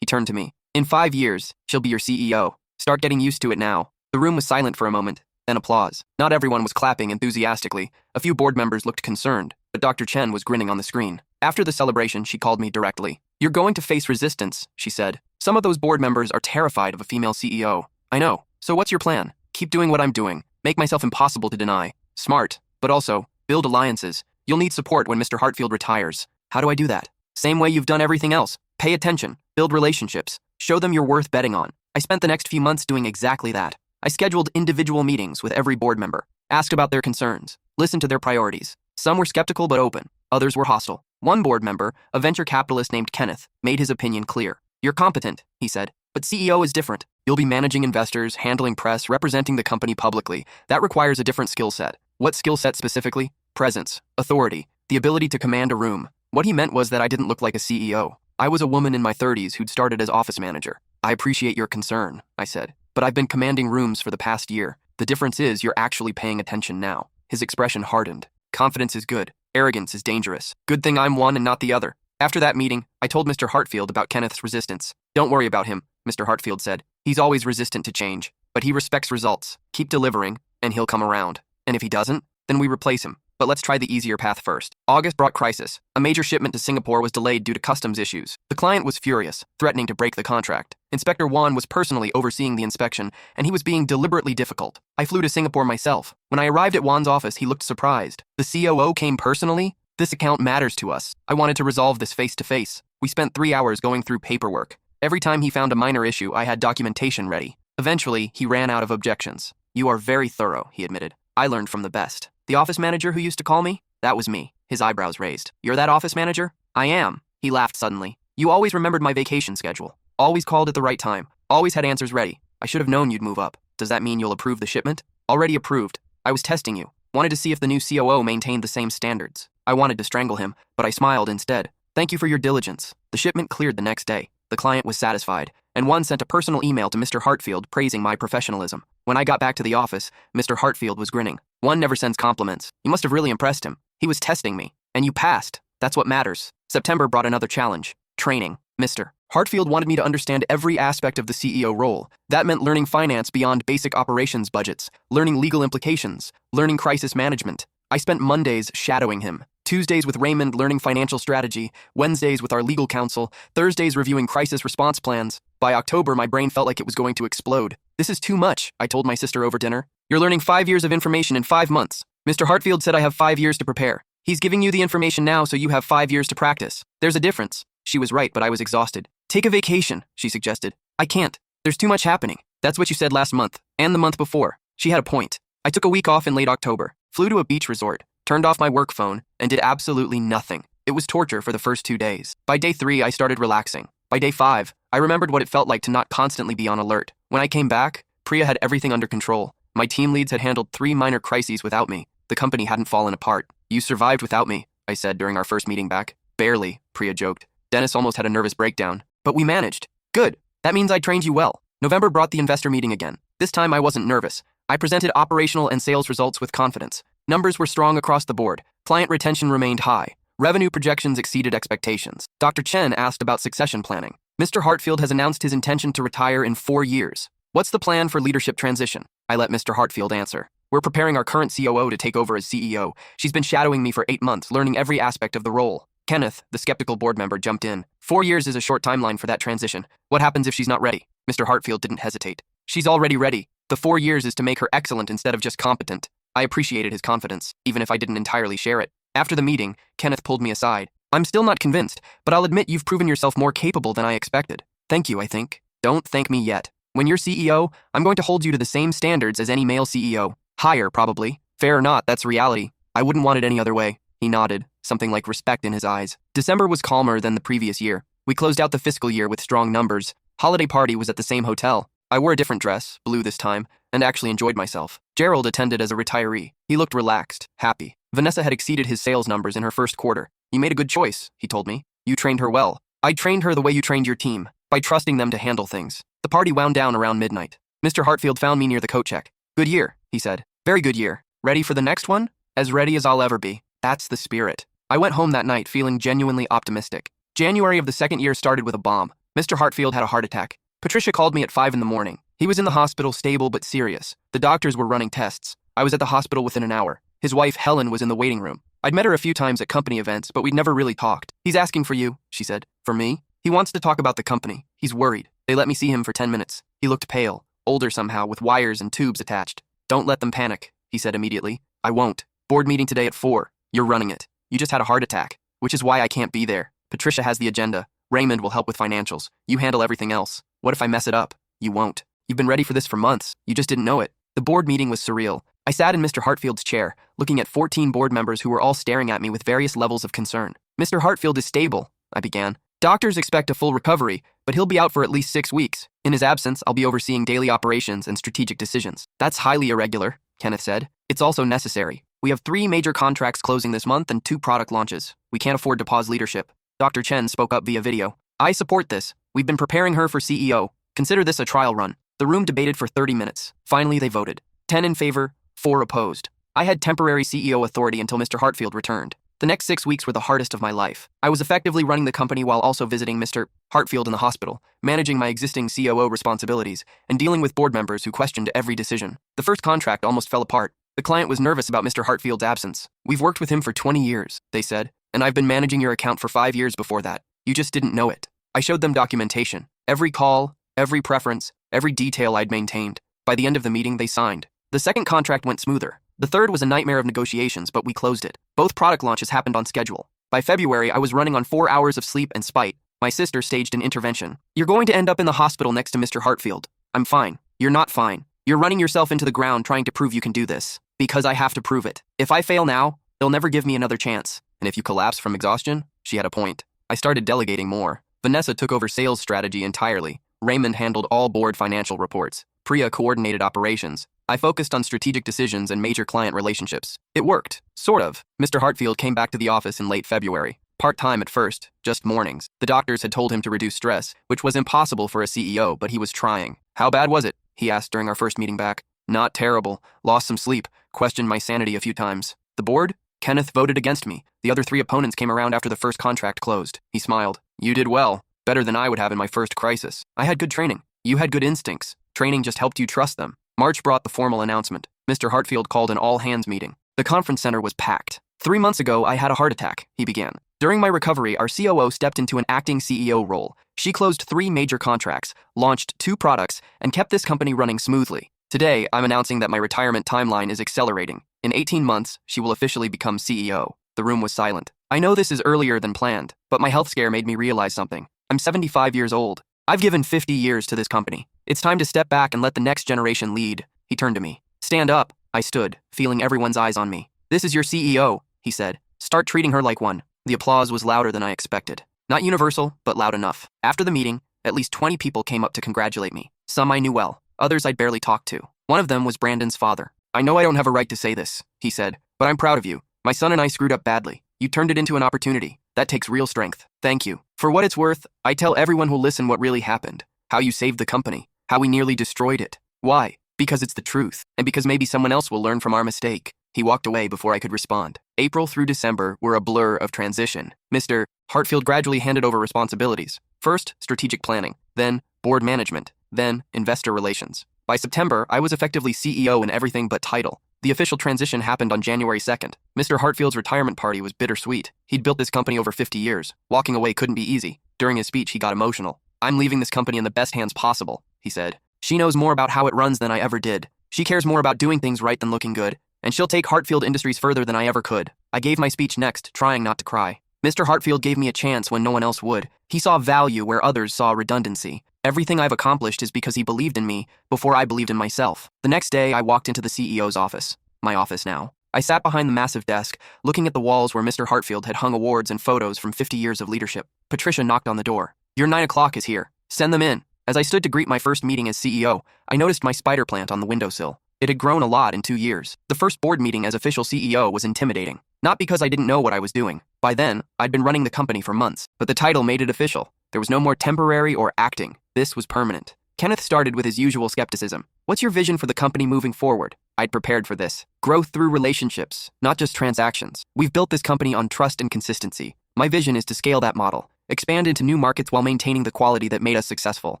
He turned to me. "In 5 years, she'll be your CEO. Start getting used to it now." The room was silent for a moment, then applause. Not everyone was clapping enthusiastically. A few board members looked concerned, but Dr. Chen was grinning on the screen. After the celebration, she called me directly. "You're going to face resistance," she said. "Some of those board members are terrified of a female CEO." "I know. So what's your plan?" "Keep doing what I'm doing. Make myself impossible to deny. Smart, but also build alliances. You'll need support when Mr. Hartfield retires." "How do I do that?" "Same way you've done everything else. Pay attention. Build relationships. Show them you're worth betting on." I spent the next few months doing exactly that. I scheduled individual meetings with every board member, asked about their concerns, listened to their priorities. Some were skeptical but open. Others were hostile. One board member, a venture capitalist named Kenneth, made his opinion clear. "You're competent," he said, "but CEO is different. You'll be managing investors, handling press, representing the company publicly. That requires a different skill set." "What skill set specifically?" "Presence, authority, the ability to command a room." What he meant was that I didn't look like a CEO. I was a woman in my 30s who'd started as office manager. "I appreciate your concern," I said, "but I've been commanding rooms for the past year. The difference is you're actually paying attention now." His expression hardened. "Confidence is good. Arrogance is dangerous. Good thing I'm one and not the other." After that meeting, I told Mr. Hartfield about Kenneth's resistance. "Don't worry about him," Mr. Hartfield said. "He's always resistant to change, but he respects results. Keep delivering, and he'll come around. And if he doesn't, then we replace him. but let's try the easier path first. August brought crisis. A major shipment to Singapore was delayed due to customs issues. The client was furious, threatening to break the contract. Inspector Wan was personally overseeing the inspection, and he was being deliberately difficult. I flew to Singapore myself. When I arrived at Wan's office, he looked surprised. The COO came personally? This account matters to us. I wanted to resolve this face-to-face. We spent 3 hours going through paperwork. Every time he found a minor issue, I had documentation ready. Eventually, he ran out of objections. You are very thorough, he admitted. I learned from the best. The office manager who used to call me? That was me. His eyebrows raised. You're that office manager? I am. He laughed suddenly. You always remembered my vacation schedule. Always called at the right time. Always had answers ready. I should have known you'd move up. Does that mean you'll approve the shipment? Already approved. I was testing you. Wanted to see if the new COO maintained the same standards. I wanted to strangle him, but I smiled instead. Thank you for your diligence. The shipment cleared the next day. The client was satisfied, and one sent a personal email to Mr. Hartfield praising my professionalism. When I got back to the office, Mr. Hartfield was grinning. One never sends compliments. You must have really impressed him. He was testing me, and you passed. That's what matters. September brought another challenge. Training. Mr. Hartfield wanted me to understand every aspect of the CEO role. That meant learning finance beyond basic operations budgets, learning legal implications, learning crisis management. I spent Mondays shadowing him. Tuesdays with Raymond learning financial strategy, Wednesdays with our legal counsel, Thursdays reviewing crisis response plans. By October, my brain felt like it was going to explode. This is too much, I told my sister over dinner. You're learning 5 years of information in 5 months. Mr. Hartfield said I have 5 years to prepare. He's giving you the information now so you have 5 years to practice. There's a difference. She was right, but I was exhausted. Take a vacation, she suggested. I can't. There's too much happening. That's what you said last month, and the month before. She had a point. I took a week off in late October, flew to a beach resort, turned off my work phone, and did absolutely nothing. It was torture for the first 2 days. By day 3, I started relaxing. By day 5, I remembered what it felt like to not constantly be on alert. When I came back, Priya had everything under control. My team leads had handled 3 minor crises without me. The company hadn't fallen apart. You survived without me, I said during our first meeting back. Barely, Priya joked. Dennis almost had a nervous breakdown. But we managed. Good. That means I trained you well. November brought the investor meeting again. This time I wasn't nervous. I presented operational and sales results with confidence. Numbers were strong across the board. Client retention remained high. Revenue projections exceeded expectations. Dr. Chen asked about succession planning. Mr. Hartfield has announced his intention to retire in 4 years. What's the plan for leadership transition? I let Mr. Hartfield answer. We're preparing our current COO to take over as CEO. She's been shadowing me for 8 months, learning every aspect of the role. Kenneth, the skeptical board member, jumped in. 4 years is a short timeline for that transition. What happens if she's not ready? Mr. Hartfield didn't hesitate. She's already ready. The 4 years is to make her excellent instead of just competent. I appreciated his confidence, even if I didn't entirely share it. After the meeting, Kenneth pulled me aside. I'm still not convinced, but I'll admit you've proven yourself more capable than I expected. Thank you, I think. Don't thank me yet. When you're CEO, I'm going to hold you to the same standards as any male CEO. Higher, probably. Fair or not, that's reality. I wouldn't want it any other way. He nodded, something like respect in his eyes. December was calmer than the previous year. We closed out the fiscal year with strong numbers. Holiday party was at the same hotel. I wore a different dress, blue this time, and actually enjoyed myself. Gerald attended as a retiree. He looked relaxed, happy. Vanessa had exceeded his sales numbers in her first quarter. You made a good choice, he told me. You trained her well. I trained her the way you trained your team, by trusting them to handle things. The party wound down around midnight. Mr. Hartfield found me near the coat check. Good year, he said. Very good year. Ready for the next one? As ready as I'll ever be. That's the spirit. I went home that night feeling genuinely optimistic. January of the second year started with a bomb. Mr. Hartfield had a heart attack. Patricia called me at 5 in the morning. He was in the hospital, stable but serious. The doctors were running tests. I was at the hospital within an hour. His wife, Helen, was in the waiting room. I'd met her a few times at company events, but we'd never really talked. He's asking for you, she said. For me? He wants to talk about the company. He's worried. They let me see him for 10 minutes. He looked pale, older somehow, with wires and tubes attached. Don't let them panic, he said immediately. I won't. Board meeting today at 4. You're running it. You just had a heart attack, which is why I can't be there. Patricia has the agenda. Raymond will help with financials. You handle everything else. What if I mess it up? You won't. You've been ready for this for months. You just didn't know it. The board meeting was surreal. I sat in Mr. Hartfield's chair, looking at 14 board members who were all staring at me with various levels of concern. Mr. Hartfield is stable, I began. Doctors expect a full recovery, but he'll be out for at least 6 weeks. In his absence, I'll be overseeing daily operations and strategic decisions. That's highly irregular, Kenneth said. It's also necessary. We have 3 major contracts closing this month and 2 product launches. We can't afford to pause leadership. Dr. Chen spoke up via video. I support this. We've been preparing her for CEO. Consider this a trial run. The room debated for 30 minutes. Finally, they voted. 10 in favor, 4 opposed. I had temporary CEO authority until Mr. Hartfield returned. The next 6 weeks were the hardest of my life. I was effectively running the company while also visiting Mr. Hartfield in the hospital, managing my existing COO responsibilities, and dealing with board members who questioned every decision. The first contract almost fell apart. The client was nervous about Mr. Hartfield's absence. "We've worked with him for 20 years, they said, "and I've been managing your account for 5 years before that. You just didn't know it." I showed them documentation. Every call, every preference, every detail I'd maintained. By the end of the meeting, they signed. The second contract went smoother. The third was a nightmare of negotiations, but we closed it. Both product launches happened on schedule. By February, I was running on 4 hours of sleep and spite. My sister staged an intervention. "You're going to end up in the hospital next to Mr. Hartfield." "I'm fine." "You're not fine. You're running yourself into the ground trying to prove you can do this." "Because I have to prove it. If I fail now, they'll never give me another chance." "And if you collapse from exhaustion?" She had a point. I started delegating more. Vanessa took over sales strategy entirely. Raymond handled all board financial reports. Priya coordinated operations. I focused on strategic decisions and major client relationships. It worked. Sort of. Mr. Hartfield came back to the office in late February. Part-time at first, just mornings. The doctors had told him to reduce stress, which was impossible for a CEO, but he was trying. "How bad was it?" he asked during our first meeting back. "Not terrible. Lost some sleep. Questioned my sanity a few times." "The board?" "Kenneth voted against me. The other 3 opponents came around after the first contract closed." He smiled. "You did well. Better than I would have in my first crisis. I had good training. You had good instincts. Training just helped you trust them." March brought the formal announcement. Mr. Hartfield called an all-hands meeting. The conference center was packed. "3 months ago, I had a heart attack," he began. "During my recovery, our COO stepped into an acting CEO role. She closed 3 major contracts, launched 2 products, and kept this company running smoothly. Today, I'm announcing that my retirement timeline is accelerating. In 18 months, she will officially become CEO." The room was silent. "I know this is earlier than planned, but my health scare made me realize something. I'm 75 years old. I've given 50 years to this company. It's time to step back and let the next generation lead." He turned to me. "Stand up." I stood, feeling everyone's eyes on me. "This is your CEO," he said. "Start treating her like one." The applause was louder than I expected. Not universal, but loud enough. After the meeting, at least 20 people came up to congratulate me. Some I knew well, others I'd barely talked to. One of them was Brandon's father. "I know I don't have a right to say this," he said, "but I'm proud of you. My son and I screwed up badly. You turned it into an opportunity. That takes real strength. Thank you. For what it's worth, I tell everyone who'll listen what really happened. How you saved the company. How we nearly destroyed it. Why? Because it's the truth, and because maybe someone else will learn from our mistake." He walked away before I could respond. April through December were a blur of transition. Mr. Hartfield gradually handed over responsibilities. First, strategic planning, then board management, then investor relations. By September, I was effectively CEO in everything but title. The official transition happened on January 2nd. Mr. Hartfield's retirement party was bittersweet. He'd built this company over 50 years. Walking away couldn't be easy. During his speech, he got emotional. "I'm leaving this company in the best hands possible," he said. "She knows more about how it runs than I ever did. She cares more about doing things right than looking good. And she'll take Hartfield Industries further than I ever could." I gave my speech next, trying not to cry. Mr. Hartfield gave me a chance when no one else would. He saw value where others saw redundancy. Everything I've accomplished is because he believed in me before I believed in myself. The next day, I walked into the CEO's office. My office now. I sat behind the massive desk, looking at the walls where Mr. Hartfield had hung awards and photos from 50 years of leadership. Patricia knocked on the door. "Your 9 o'clock is here. Send them in." As I stood to greet my first meeting as CEO, I noticed my spider plant on the windowsill. It had grown a lot in 2 years. The first board meeting as official CEO was intimidating. Not because I didn't know what I was doing. By then, I'd been running the company for months, but the title made it official. There was no more temporary or acting. This was permanent. Kenneth started with his usual skepticism. "What's your vision for the company moving forward?" I'd prepared for this. Growth through relationships, not just transactions. We've built this company on trust and consistency. My vision is to scale that model, expand into new markets while maintaining the quality that made us successful.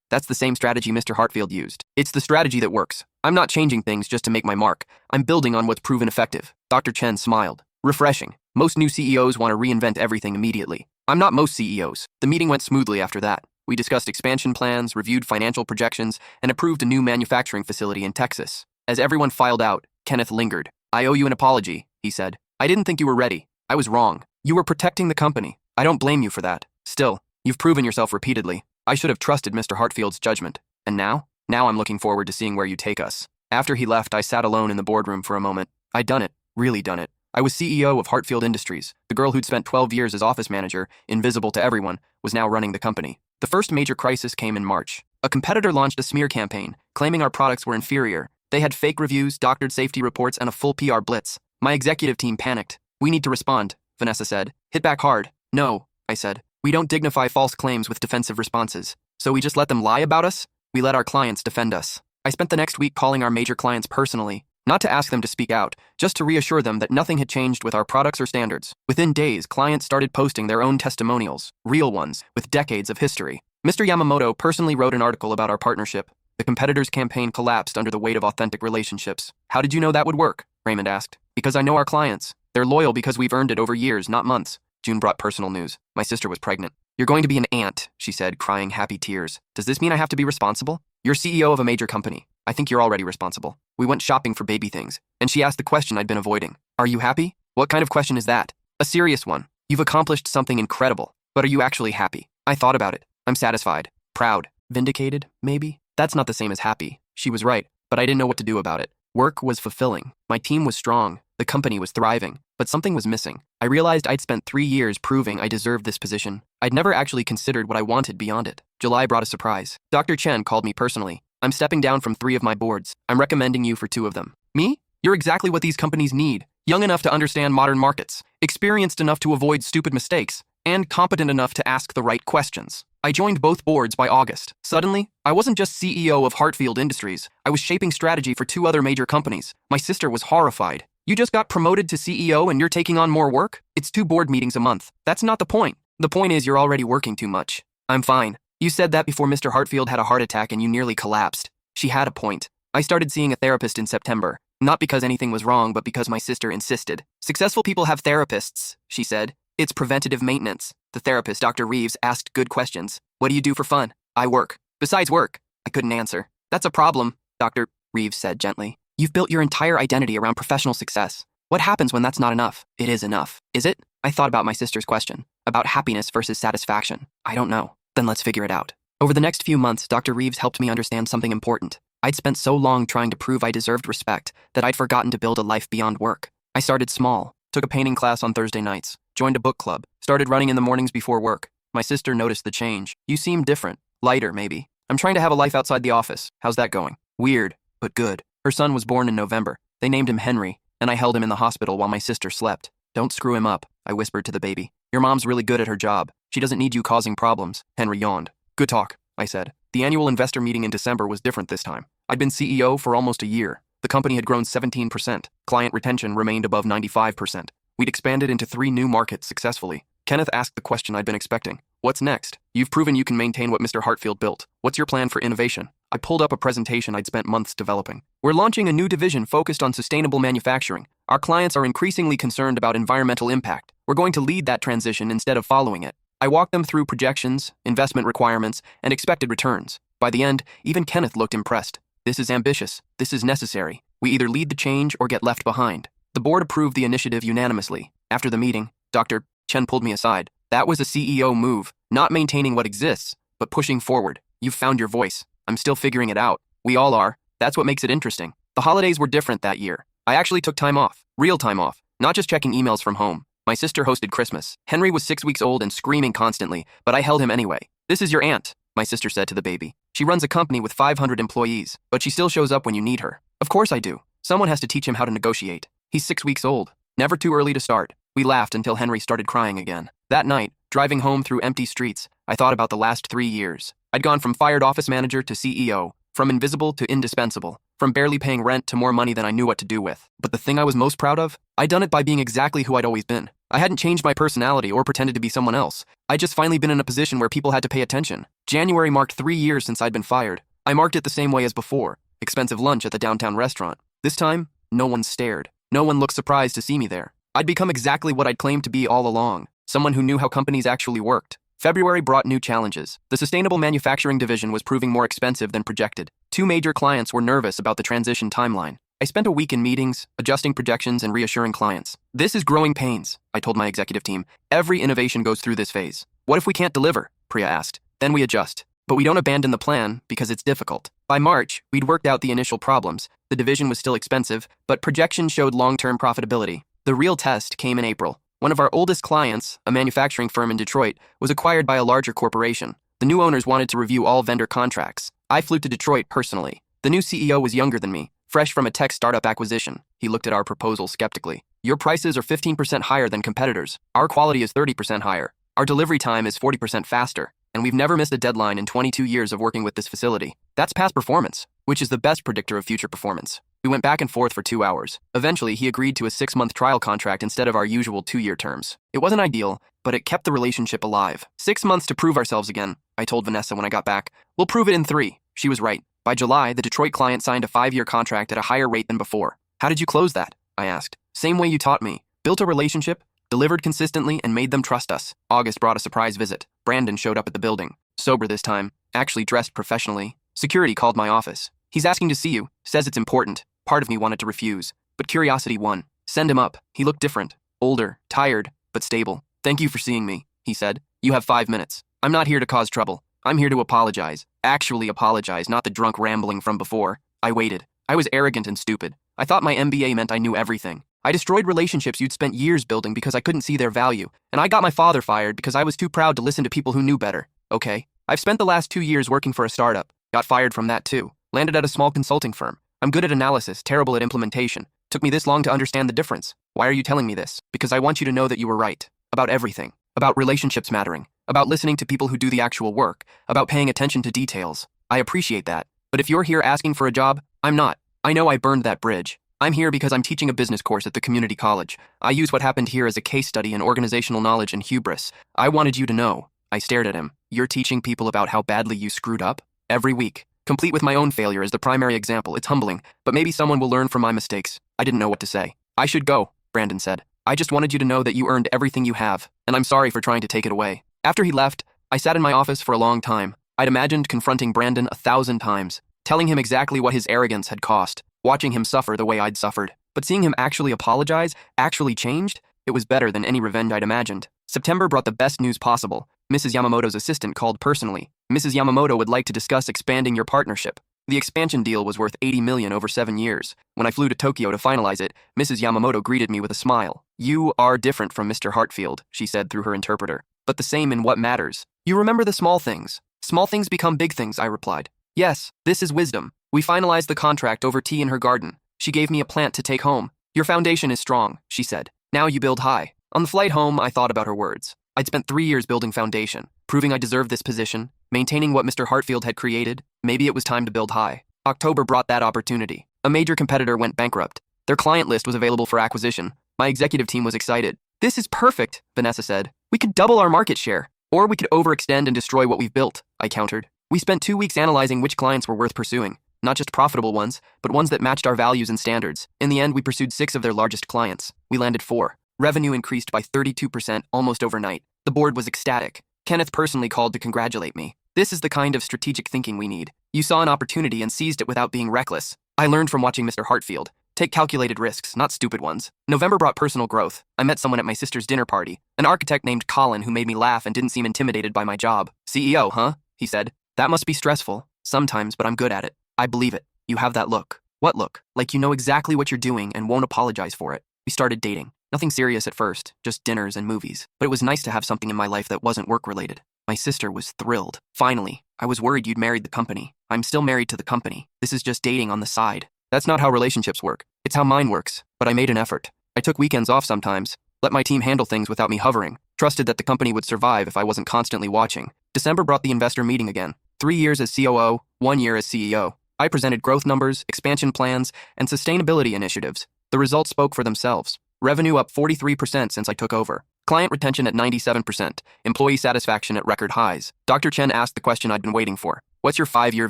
That's the same strategy Mr. Hartfield used. It's the strategy that works. I'm not changing things just to make my mark. I'm building on what's proven effective. Dr. Chen smiled. Refreshing. Most new CEOs want to reinvent everything immediately. I'm not most CEOs. The meeting went smoothly after that. We discussed expansion plans, reviewed financial projections, and approved a new manufacturing facility in Texas. As everyone filed out, Kenneth lingered. "I owe you an apology," he said. "I didn't think you were ready. I was wrong. You were protecting the company. I don't blame you for that. Still, you've proven yourself repeatedly. I should have trusted Mr. Hartfield's judgment. And now? Now I'm looking forward to seeing where you take us." After he left, I sat alone in the boardroom for a moment. I'd done it. Really done it. I was CEO of Hartfield Industries. The girl who'd spent 12 years as office manager, invisible to everyone, was now running the company. The first major crisis came in March. A competitor launched a smear campaign, claiming our products were inferior. They had fake reviews, doctored safety reports, and a full PR blitz. My executive team panicked. "We need to respond," Vanessa said. "Hit back hard." "No," I said. "We don't dignify false claims with defensive responses. So we just let them lie about us? We let our clients defend us." I spent the next week calling our major clients personally, not to ask them to speak out, just to reassure them that nothing had changed with our products or standards. Within days, clients started posting their own testimonials, real ones, with decades of history. Mr. Yamamoto personally wrote an article about our partnership. The competitor's campaign collapsed under the weight of authentic relationships. "How did you know that would work?" Raymond asked. Because I know our clients. They're loyal because we've earned it over years, not months. June brought personal news. My sister was pregnant. You're going to be an aunt, she said, crying happy tears. Does this mean I have to be responsible? You're CEO of a major company. I think you're already responsible. We went shopping for baby things, and she asked the question I'd been avoiding. Are you happy? What kind of question is that? A serious one. You've accomplished something incredible, but are you actually happy? I thought about it. I'm satisfied. Proud. Vindicated, maybe? That's not the same as happy. She was right, but I didn't know what to do about it. Work was fulfilling. My team was strong. The company was thriving, but something was missing. I realized I'd spent 3 years proving I deserved this position. I'd never actually considered what I wanted beyond it. July brought a surprise. Dr. Chen called me personally. I'm stepping down from 3 of my boards. I'm recommending you for 2 of them. Me? You're exactly what these companies need. Young enough to understand modern markets, experienced enough to avoid stupid mistakes, and competent enough to ask the right questions. I joined both boards by August. Suddenly, I wasn't just CEO of Hartfield Industries. I was shaping strategy for 2 other major companies. My sister was horrified. You just got promoted to CEO and you're taking on more work? It's 2 board meetings a month. That's not the point. The point is you're already working too much. I'm fine. You said that before Mr. Hartfield had a heart attack and you nearly collapsed. She had a point. I started seeing a therapist in September. Not because anything was wrong, but because my sister insisted. Successful people have therapists, she said. It's preventative maintenance. The therapist, Dr. Reeves, asked good questions. What do you do for fun? I work. Besides work. I couldn't answer. That's a problem, Dr. Reeves said gently. You've built your entire identity around professional success. What happens when that's not enough? It is enough. Is it? I thought about my sister's question. About happiness versus satisfaction. I don't know. Then let's figure it out. Over the next few months, Dr. Reeves helped me understand something important. I'd spent so long trying to prove I deserved respect that I'd forgotten to build a life beyond work. I started small, took a painting class on Thursday nights, joined a book club, started running in the mornings before work. My sister noticed the change. You seem different. Lighter, maybe. I'm trying to have a life outside the office. How's that going? Weird, but good. Her son was born in November. They named him Henry, and I held him in the hospital while my sister slept. Don't screw him up, I whispered to the baby. Your mom's really good at her job. She doesn't need you causing problems. Henry yawned. Good talk, I said. The annual investor meeting in December was different this time. I'd been CEO for almost a year. The company had grown 17%. Client retention remained above 95%. We'd expanded into 3 new markets successfully. Kenneth asked the question I'd been expecting. What's next? You've proven you can maintain what Mr. Hartfield built. What's your plan for innovation? I pulled up a presentation I'd spent months developing. We're launching a new division focused on sustainable manufacturing. Our clients are increasingly concerned about environmental impact. We're going to lead that transition instead of following it. I walked them through projections, investment requirements, and expected returns. By the end, even Kenneth looked impressed. This is ambitious. This is necessary. We either lead the change or get left behind. The board approved the initiative unanimously. After the meeting, Dr. Chen pulled me aside. That was a CEO move, not maintaining what exists, but pushing forward. You've found your voice. I'm still figuring it out. We all are. That's what makes it interesting. The holidays were different that year. I actually took time off, real time off, not just checking emails from home. My sister hosted Christmas. Henry was 6 weeks old and screaming constantly, but I held him anyway. This is your aunt, my sister said to the baby. She runs a company with 500 employees, but she still shows up when you need her. Of course I do. Someone has to teach him how to negotiate. He's 6 weeks old. Never too early to start. We laughed until Henry started crying again. That night, driving home through empty streets, I thought about the last 3 years. I'd gone from fired office manager to CEO, from invisible to indispensable, from barely paying rent to more money than I knew what to do with. But the thing I was most proud of? I'd done it by being exactly who I'd always been. I hadn't changed my personality or pretended to be someone else. I'd just finally been in a position where people had to pay attention. January marked 3 years since I'd been fired. I marked it the same way as before. Expensive lunch at the downtown restaurant. This time, no one stared. No one looked surprised to see me there. I'd become exactly what I'd claimed to be all along. Someone who knew how companies actually worked. February brought new challenges. The sustainable manufacturing division was proving more expensive than projected. 2 major clients were nervous about the transition timeline. I spent a week in meetings, adjusting projections and reassuring clients. This is growing pains, I told my executive team. Every innovation goes through this phase. What if we can't deliver? Priya asked. Then we adjust. But we don't abandon the plan because it's difficult. By March, we'd worked out the initial problems. The division was still expensive, but projections showed long-term profitability. The real test came in April. One of our oldest clients, a manufacturing firm in Detroit, was acquired by a larger corporation. The new owners wanted to review all vendor contracts. I flew to Detroit personally. The new CEO was younger than me, fresh from a tech startup acquisition. He looked at our proposal skeptically. Your prices are 15% higher than competitors. Our quality is 30% higher. Our delivery time is 40% faster. And we've never missed a deadline in 22 years of working with this facility. That's past performance, which is the best predictor of future performance. We went back and forth for 2 hours. Eventually, he agreed to a 6-month trial contract instead of our usual 2-year terms. It wasn't ideal, but it kept the relationship alive. 6 months to prove ourselves again, I told Vanessa when I got back. We'll prove it in 3. She was right. By July, the Detroit client signed a 5-year contract at a higher rate than before. How did you close that? I asked. Same way you taught me. Built a relationship, delivered consistently, and made them trust us. August brought a surprise visit. Brandon showed up at the building. Sober this time, actually dressed professionally. Security called my office. He's asking to see you, says it's important. Part of me wanted to refuse, but curiosity won. Send him up. He looked different. Older, tired, but stable. Thank you for seeing me, he said. You have 5 minutes. I'm not here to cause trouble. I'm here to apologize. Actually apologize, not the drunk rambling from before. I waited. I was arrogant and stupid. I thought my MBA meant I knew everything. I destroyed relationships you'd spent years building because I couldn't see their value, and I got my father fired because I was too proud to listen to people who knew better. Okay. I've spent the last 2 years working for a startup. Got fired from that too. Landed at a small consulting firm. I'm good at analysis, terrible at implementation. Took me this long to understand the difference. Why are you telling me this? Because I want you to know that you were right. About everything. About relationships mattering. About listening to people who do the actual work. About paying attention to details. I appreciate that. But if you're here asking for a job, I'm not. I know I burned that bridge. I'm here because I'm teaching a business course at the community college. I use what happened here as a case study in organizational knowledge and hubris. I wanted you to know. I stared at him. You're teaching people about how badly you screwed up? Every week. Complete with my own failure as the primary example. It's humbling, but maybe someone will learn from my mistakes. I didn't know what to say. I should go, Brandon said. I just wanted you to know that you earned everything you have, and I'm sorry for trying to take it away. After he left, I sat in my office for a long time. I'd imagined confronting Brandon 1,000 times, telling him exactly what his arrogance had cost, watching him suffer the way I'd suffered. But seeing him actually apologize, actually changed, it was better than any revenge I'd imagined. September brought the best news possible. Mrs. Yamamoto's assistant called personally. Mrs. Yamamoto would like to discuss expanding your partnership. The expansion deal was worth $80 million over 7 years. When I flew to Tokyo to finalize it, Mrs. Yamamoto greeted me with a smile. You are different from Mr. Hartfield, she said through her interpreter, but the same in what matters. You remember the small things. Small things become big things, I replied. Yes, this is wisdom. We finalized the contract over tea in her garden. She gave me a plant to take home. Your foundation is strong, she said. Now you build high. On the flight home, I thought about her words. I'd spent 3 years building foundation, proving I deserved this position, maintaining what Mr. Hartfield had created. Maybe it was time to build high. October brought that opportunity. A major competitor went bankrupt. Their client list was available for acquisition. My executive team was excited. This is perfect, Vanessa said. We could double our market share. Or we could overextend and destroy what we've built, I countered. We spent 2 weeks analyzing which clients were worth pursuing. Not just profitable ones, but ones that matched our values and standards. In the end, we pursued 6 of their largest clients. We landed 4. Revenue increased by 32% almost overnight. The board was ecstatic. Kenneth personally called to congratulate me. This is the kind of strategic thinking we need. You saw an opportunity and seized it without being reckless. I learned from watching Mr. Hartfield. Take calculated risks, not stupid ones. November brought personal growth. I met someone at my sister's dinner party, an architect named Colin who made me laugh and didn't seem intimidated by my job. CEO, huh? He said. That must be stressful. Sometimes, but I'm good at it. I believe it. You have that look. What look? Like you know exactly what you're doing and won't apologize for it. We started dating. Nothing serious at first, just dinners and movies. But it was nice to have something in my life that wasn't work-related. My sister was thrilled. Finally, I was worried you'd married the company. I'm still married to the company. This is just dating on the side. That's not how relationships work. It's how mine works. But I made an effort. I took weekends off sometimes, let my team handle things without me hovering, trusted that the company would survive if I wasn't constantly watching. December brought the investor meeting again. 3 years as COO, 1 year as CEO. I presented growth numbers, expansion plans, and sustainability initiatives. The results spoke for themselves. Revenue up 43% since I took over. Client retention at 97%. Employee satisfaction at record highs. Dr. Chen asked the question I'd been waiting for. What's your 5-year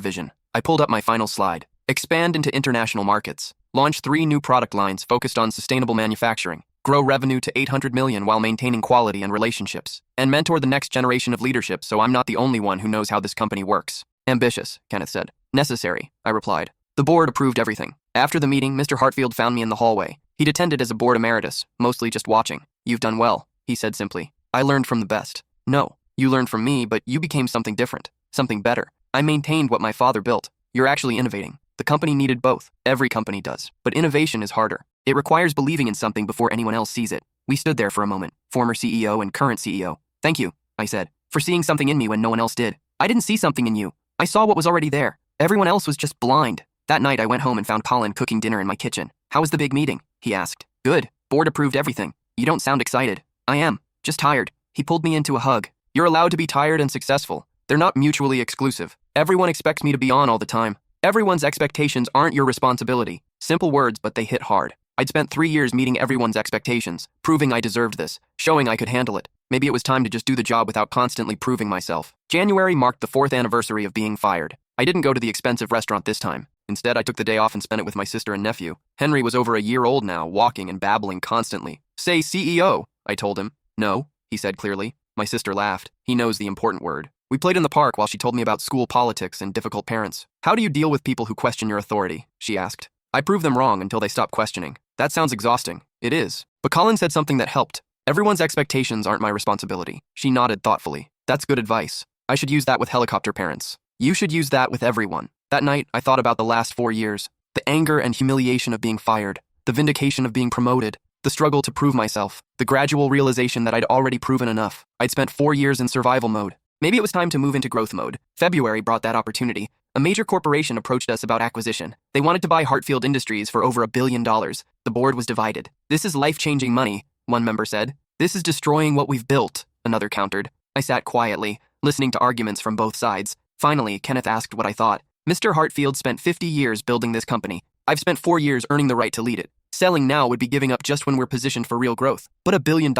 vision? I pulled up my final slide. Expand into international markets. Launch 3 new product lines focused on sustainable manufacturing. Grow revenue to $800 million while maintaining quality and relationships. And mentor the next generation of leadership so I'm not the only one who knows how this company works. Ambitious, Kenneth said. Necessary, I replied. The board approved everything. After the meeting, Mr. Hartfield found me in the hallway. He'd attended as a board emeritus, mostly just watching. You've done well, he said simply. I learned from the best. No, you learned from me, but you became something different, something better. I maintained what my father built. You're actually innovating. The company needed both. Every company does. But innovation is harder. It requires believing in something before anyone else sees it. We stood there for a moment, former CEO and current CEO. Thank you, I said, for seeing something in me when no one else did. I didn't see something in you. I saw what was already there. Everyone else was just blind. That night I went home and found Colin cooking dinner in my kitchen. How was the big meeting? He asked. Good. Board approved everything. You don't sound excited. I am. Just tired. He pulled me into a hug. You're allowed to be tired and successful. They're not mutually exclusive. Everyone expects me to be on all the time. Everyone's expectations aren't your responsibility. Simple words, but they hit hard. I'd spent 3 years meeting everyone's expectations, proving I deserved this, showing I could handle it. Maybe it was time to just do the job without constantly proving myself. January marked the 4th anniversary of being fired. I didn't go to the expensive restaurant this time. Instead, I took the day off and spent it with my sister and nephew. Henry was over a year old now, walking and babbling constantly. Say CEO, I told him. No, he said clearly. My sister laughed. He knows the important word. We played in the park while she told me about school politics and difficult parents. How do you deal with people who question your authority? She asked. I prove them wrong until they stop questioning. That sounds exhausting. It is. But Colin said something that helped. Everyone's expectations aren't my responsibility. She nodded thoughtfully. That's good advice. I should use that with helicopter parents. You should use that with everyone. That night, I thought about the last 4 years. The anger and humiliation of being fired. The vindication of being promoted. The struggle to prove myself. The gradual realization that I'd already proven enough. I'd spent 4 years in survival mode. Maybe it was time to move into growth mode. February brought that opportunity. A major corporation approached us about acquisition. They wanted to buy Hartfield Industries for over $1 billion. The board was divided. This is life-changing money, one member said. This is destroying what we've built, another countered. I sat quietly, listening to arguments from both sides. Finally, Kenneth asked what I thought. Mr. Hartfield spent 50 years building this company. I've spent 4 years earning the right to lead it. Selling now would be giving up just when we're positioned for real growth. But $1 billion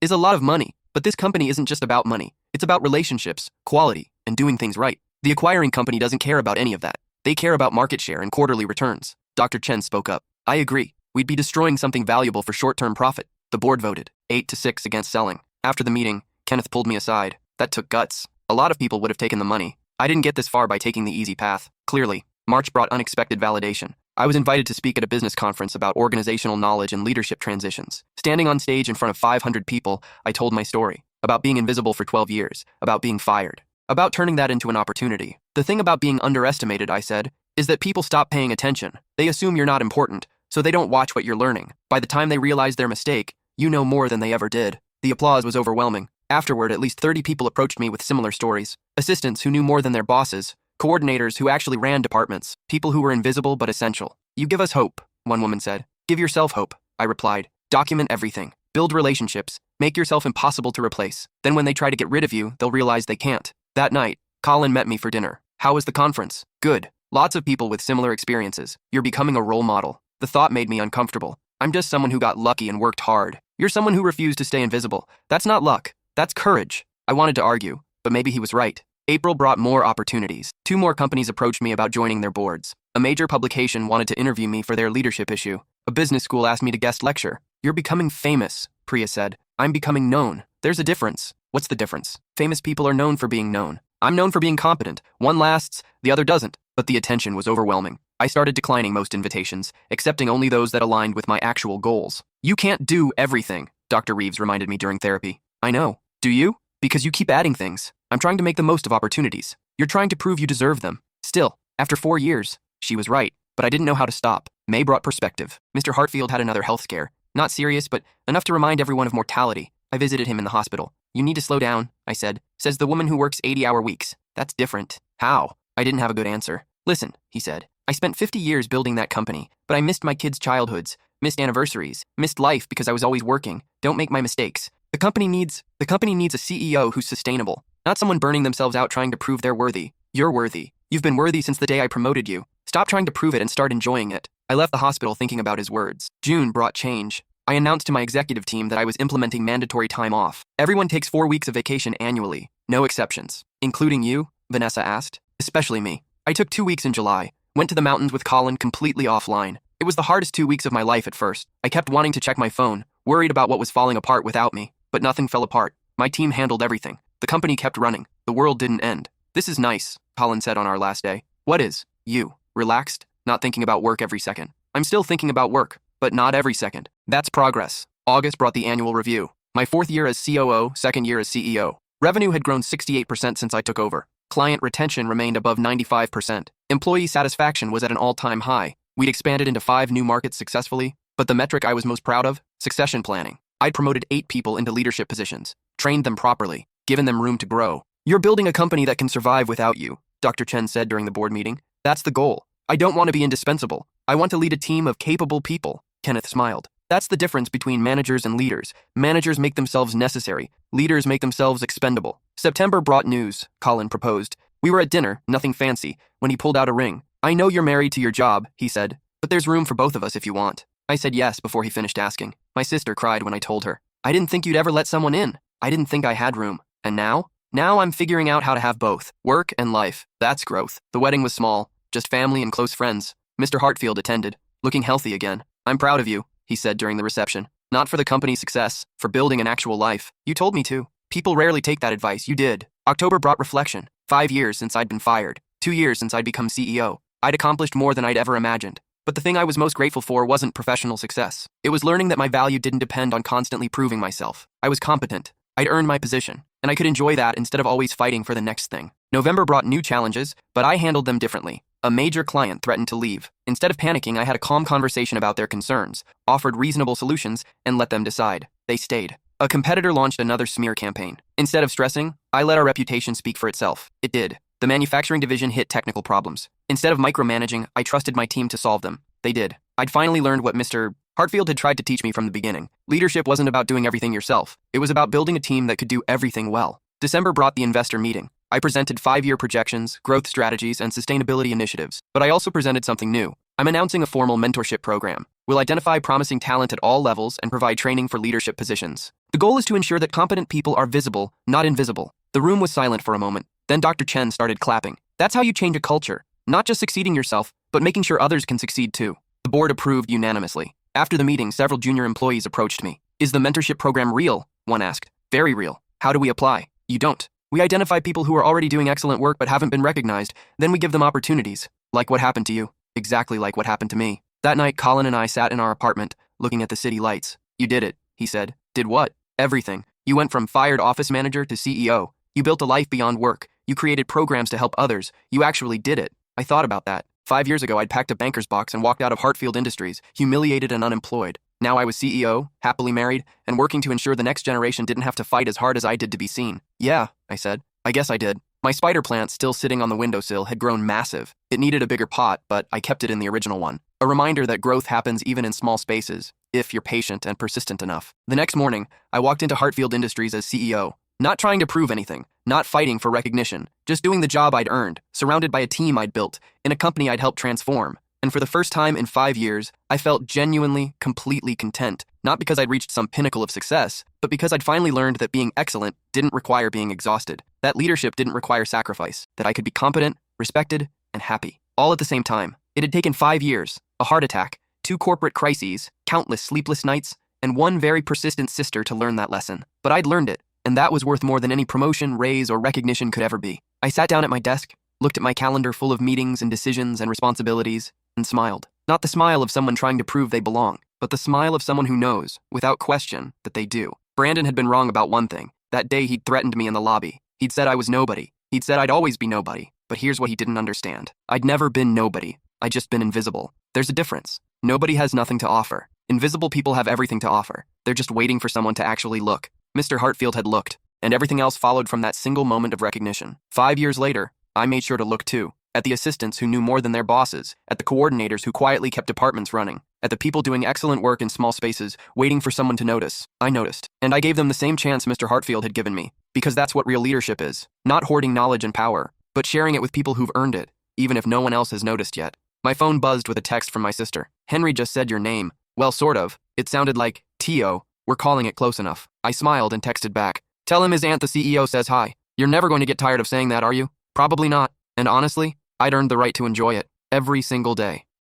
is a lot of money. But this company isn't just about money. It's about relationships, quality, and doing things right. The acquiring company doesn't care about any of that. They care about market share and quarterly returns. Dr. Chen spoke up. I agree. We'd be destroying something valuable for short-term profit. The board voted 8-6 against selling. After the meeting, Kenneth pulled me aside. That took guts. A lot of people would have taken the money. I didn't get this far by taking the easy path. Clearly, March brought unexpected validation. I was invited to speak at a business conference about organizational knowledge and leadership transitions. Standing on stage in front of 500 people, I told my story. About being invisible for 12 years. About being fired. About turning that into an opportunity. The thing about being underestimated, I said, is that people stop paying attention. They assume you're not important, so they don't watch what you're learning. By the time they realize their mistake, you know more than they ever did. The applause was overwhelming. Afterward, at least 30 people approached me with similar stories. Assistants who knew more than their bosses. Coordinators who actually ran departments. People who were invisible but essential. You give us hope, one woman said. Give yourself hope, I replied. Document everything. Build relationships. Make yourself impossible to replace. Then when they try to get rid of you, they'll realize they can't. That night, Colin met me for dinner. How was the conference? Good. Lots of people with similar experiences. You're becoming a role model. The thought made me uncomfortable. I'm just someone who got lucky and worked hard. You're someone who refused to stay invisible. That's not luck. That's courage. I wanted to argue, but maybe he was right. April brought more opportunities. 2 more companies approached me about joining their boards. A major publication wanted to interview me for their leadership issue. A business school asked me to guest lecture. You're becoming famous, Priya said. I'm becoming known. There's a difference. What's the difference? Famous people are known for being known. I'm known for being competent. One lasts, the other doesn't. But the attention was overwhelming. I started declining most invitations, accepting only those that aligned with my actual goals. You can't do everything, Dr. Reeves reminded me during therapy. I know. Do you? Because you keep adding things. I'm trying to make the most of opportunities. You're trying to prove you deserve them. Still, after 4 years, she was right, but I didn't know how to stop. May brought perspective. Mr. Hartfield had another health scare. Not serious, but enough to remind everyone of mortality. I visited him in the hospital. You need to slow down, I said. Says the woman who works 80-hour weeks. That's different. How? I didn't have a good answer. Listen, he said. I spent 50 years building that company, but I missed my kids' childhoods, missed anniversaries, missed life because I was always working. Don't make my mistakes. The company needs a CEO who's sustainable, not someone burning themselves out trying to prove they're worthy. You're worthy. You've been worthy since the day I promoted you. Stop trying to prove it and start enjoying it. I left the hospital thinking about his words. June brought change. I announced to my executive team that I was implementing mandatory time off. Everyone takes 4 weeks of vacation annually, no exceptions. Including you? Vanessa asked. Especially me. I took 2 weeks in July, went to the mountains with Colin completely offline. It was the hardest 2 weeks of my life at first. I kept wanting to check my phone, worried about what was falling apart without me. But nothing fell apart. My team handled everything. The company kept running. The world didn't end. This is nice, Colin said on our last day. What is? You. Relaxed? Not thinking about work every second. I'm still thinking about work, but not every second. That's progress. August brought the annual review. My 4th year as COO, 2nd year as CEO. Revenue had grown 68% since I took over. Client retention remained above 95%. Employee satisfaction was at an all-time high. We'd expanded into 5 new markets successfully, but the metric I was most proud of? Succession planning. I'd promoted 8 people into leadership positions, trained them properly, given them room to grow. You're building a company that can survive without you, Dr. Chen said during the board meeting. That's the goal. I don't want to be indispensable. I want to lead a team of capable people. Kenneth smiled. That's the difference between managers and leaders. Managers make themselves necessary. Leaders make themselves expendable. September brought news, Colin proposed. We were at dinner, nothing fancy, when he pulled out a ring. I know you're married to your job, he said, but there's room for both of us if you want. I said yes before he finished asking. My sister cried when I told her. I didn't think you'd ever let someone in. I didn't think I had room. And now? Now I'm figuring out how to have both. Work and life. That's growth. The wedding was small. just family and close friends. Mr. Hartfield attended, looking healthy again. I'm proud of you, he said during the reception. Not for the company's success, for building an actual life. You told me to. People rarely take that advice. You did. October brought reflection. 5 years since I'd been fired. 2 years since I'd become CEO. I'd accomplished more than I'd ever imagined. But the thing I was most grateful for wasn't professional success. It was learning that my value didn't depend on constantly proving myself. I was competent. I'd earned my position, and I could enjoy that instead of always fighting for the next thing. November brought new challenges, but I handled them differently. A major client threatened to leave. Instead of panicking, I had a calm conversation about their concerns, offered reasonable solutions, and let them decide. They stayed. A competitor launched another smear campaign. Instead of stressing, I let our reputation speak for itself. It did. The manufacturing division hit technical problems. Instead of micromanaging, I trusted my team to solve them. They did. I'd finally learned what Mr. Hartfield had tried to teach me from the beginning. Leadership wasn't about doing everything yourself. It was about building a team that could do everything well. December brought the investor meeting. I presented 5-year projections, growth strategies, and sustainability initiatives. But I also presented something new. I'm announcing a formal mentorship program. We'll identify promising talent at all levels and provide training for leadership positions. The goal is to ensure that competent people are visible, not invisible. The room was silent for a moment. Then Dr. Chen started clapping. That's how you change a culture. Not just succeeding yourself, but making sure others can succeed too. The board approved unanimously. After the meeting, several junior employees approached me. Is the mentorship program real? One asked. Very real. How do we apply? You don't. We identify people who are already doing excellent work but haven't been recognized. Then we give them opportunities. Like what happened to you. Exactly like what happened to me. That night, Colin and I sat in our apartment, looking at the city lights. You did it, he said. Did what? Everything. You went from fired office manager to CEO. You built a life beyond work. You created programs to help others. You actually did it. I thought about that. 5 years ago, I'd packed a banker's box and walked out of Hartfield Industries, humiliated and unemployed. Now I was CEO, happily married, and working to ensure the next generation didn't have to fight as hard as I did to be seen. Yeah, I said. I guess I did. My spider plant, still sitting on the windowsill, had grown massive. It needed a bigger pot, but I kept it in the original one. A reminder that growth happens even in small spaces, if you're patient and persistent enough. The next morning, I walked into Hartfield Industries as CEO. Not trying to prove anything, not fighting for recognition, just doing the job I'd earned, surrounded by a team I'd built, in a company I'd helped transform. And for the first time in 5 years, I felt genuinely, completely content, not because I'd reached some pinnacle of success, but because I'd finally learned that being excellent didn't require being exhausted, that leadership didn't require sacrifice, that I could be competent, respected, and happy, all at the same time. It had taken 5 years, a heart attack, 2 corporate crises, countless sleepless nights, and 1 very persistent sister to learn that lesson. But I'd learned it, and that was worth more than any promotion, raise, or recognition could ever be. I sat down at my desk, looked at my calendar full of meetings and decisions and responsibilities, and smiled. Not the smile of someone trying to prove they belong, but the smile of someone who knows, without question, that they do. Brandon had been wrong about one thing. That day he'd threatened me in the lobby. He'd said I was nobody. He'd said I'd always be nobody. But here's what he didn't understand. I'd never been nobody. I'd just been invisible. There's a difference. Nobody has nothing to offer. Invisible people have everything to offer. They're just waiting for someone to actually look. Mr. Hartfield had looked, and everything else followed from that single moment of recognition. 5 years later, I made sure to look too. At the assistants who knew more than their bosses, at the coordinators who quietly kept departments running, at the people doing excellent work in small spaces, waiting for someone to notice. I noticed, and I gave them the same chance Mr. Hartfield had given me, because that's what real leadership is. Not hoarding knowledge and power, but sharing it with people who've earned it, even if no one else has noticed yet. My phone buzzed with a text from my sister. Henry just said your name. Well, sort of. It sounded like, Tio, we're calling it close enough. I smiled and texted back. Tell him his aunt the CEO says hi. You're never going to get tired of saying that, are you? Probably not. And honestly, I'd earned the right to enjoy it every single day.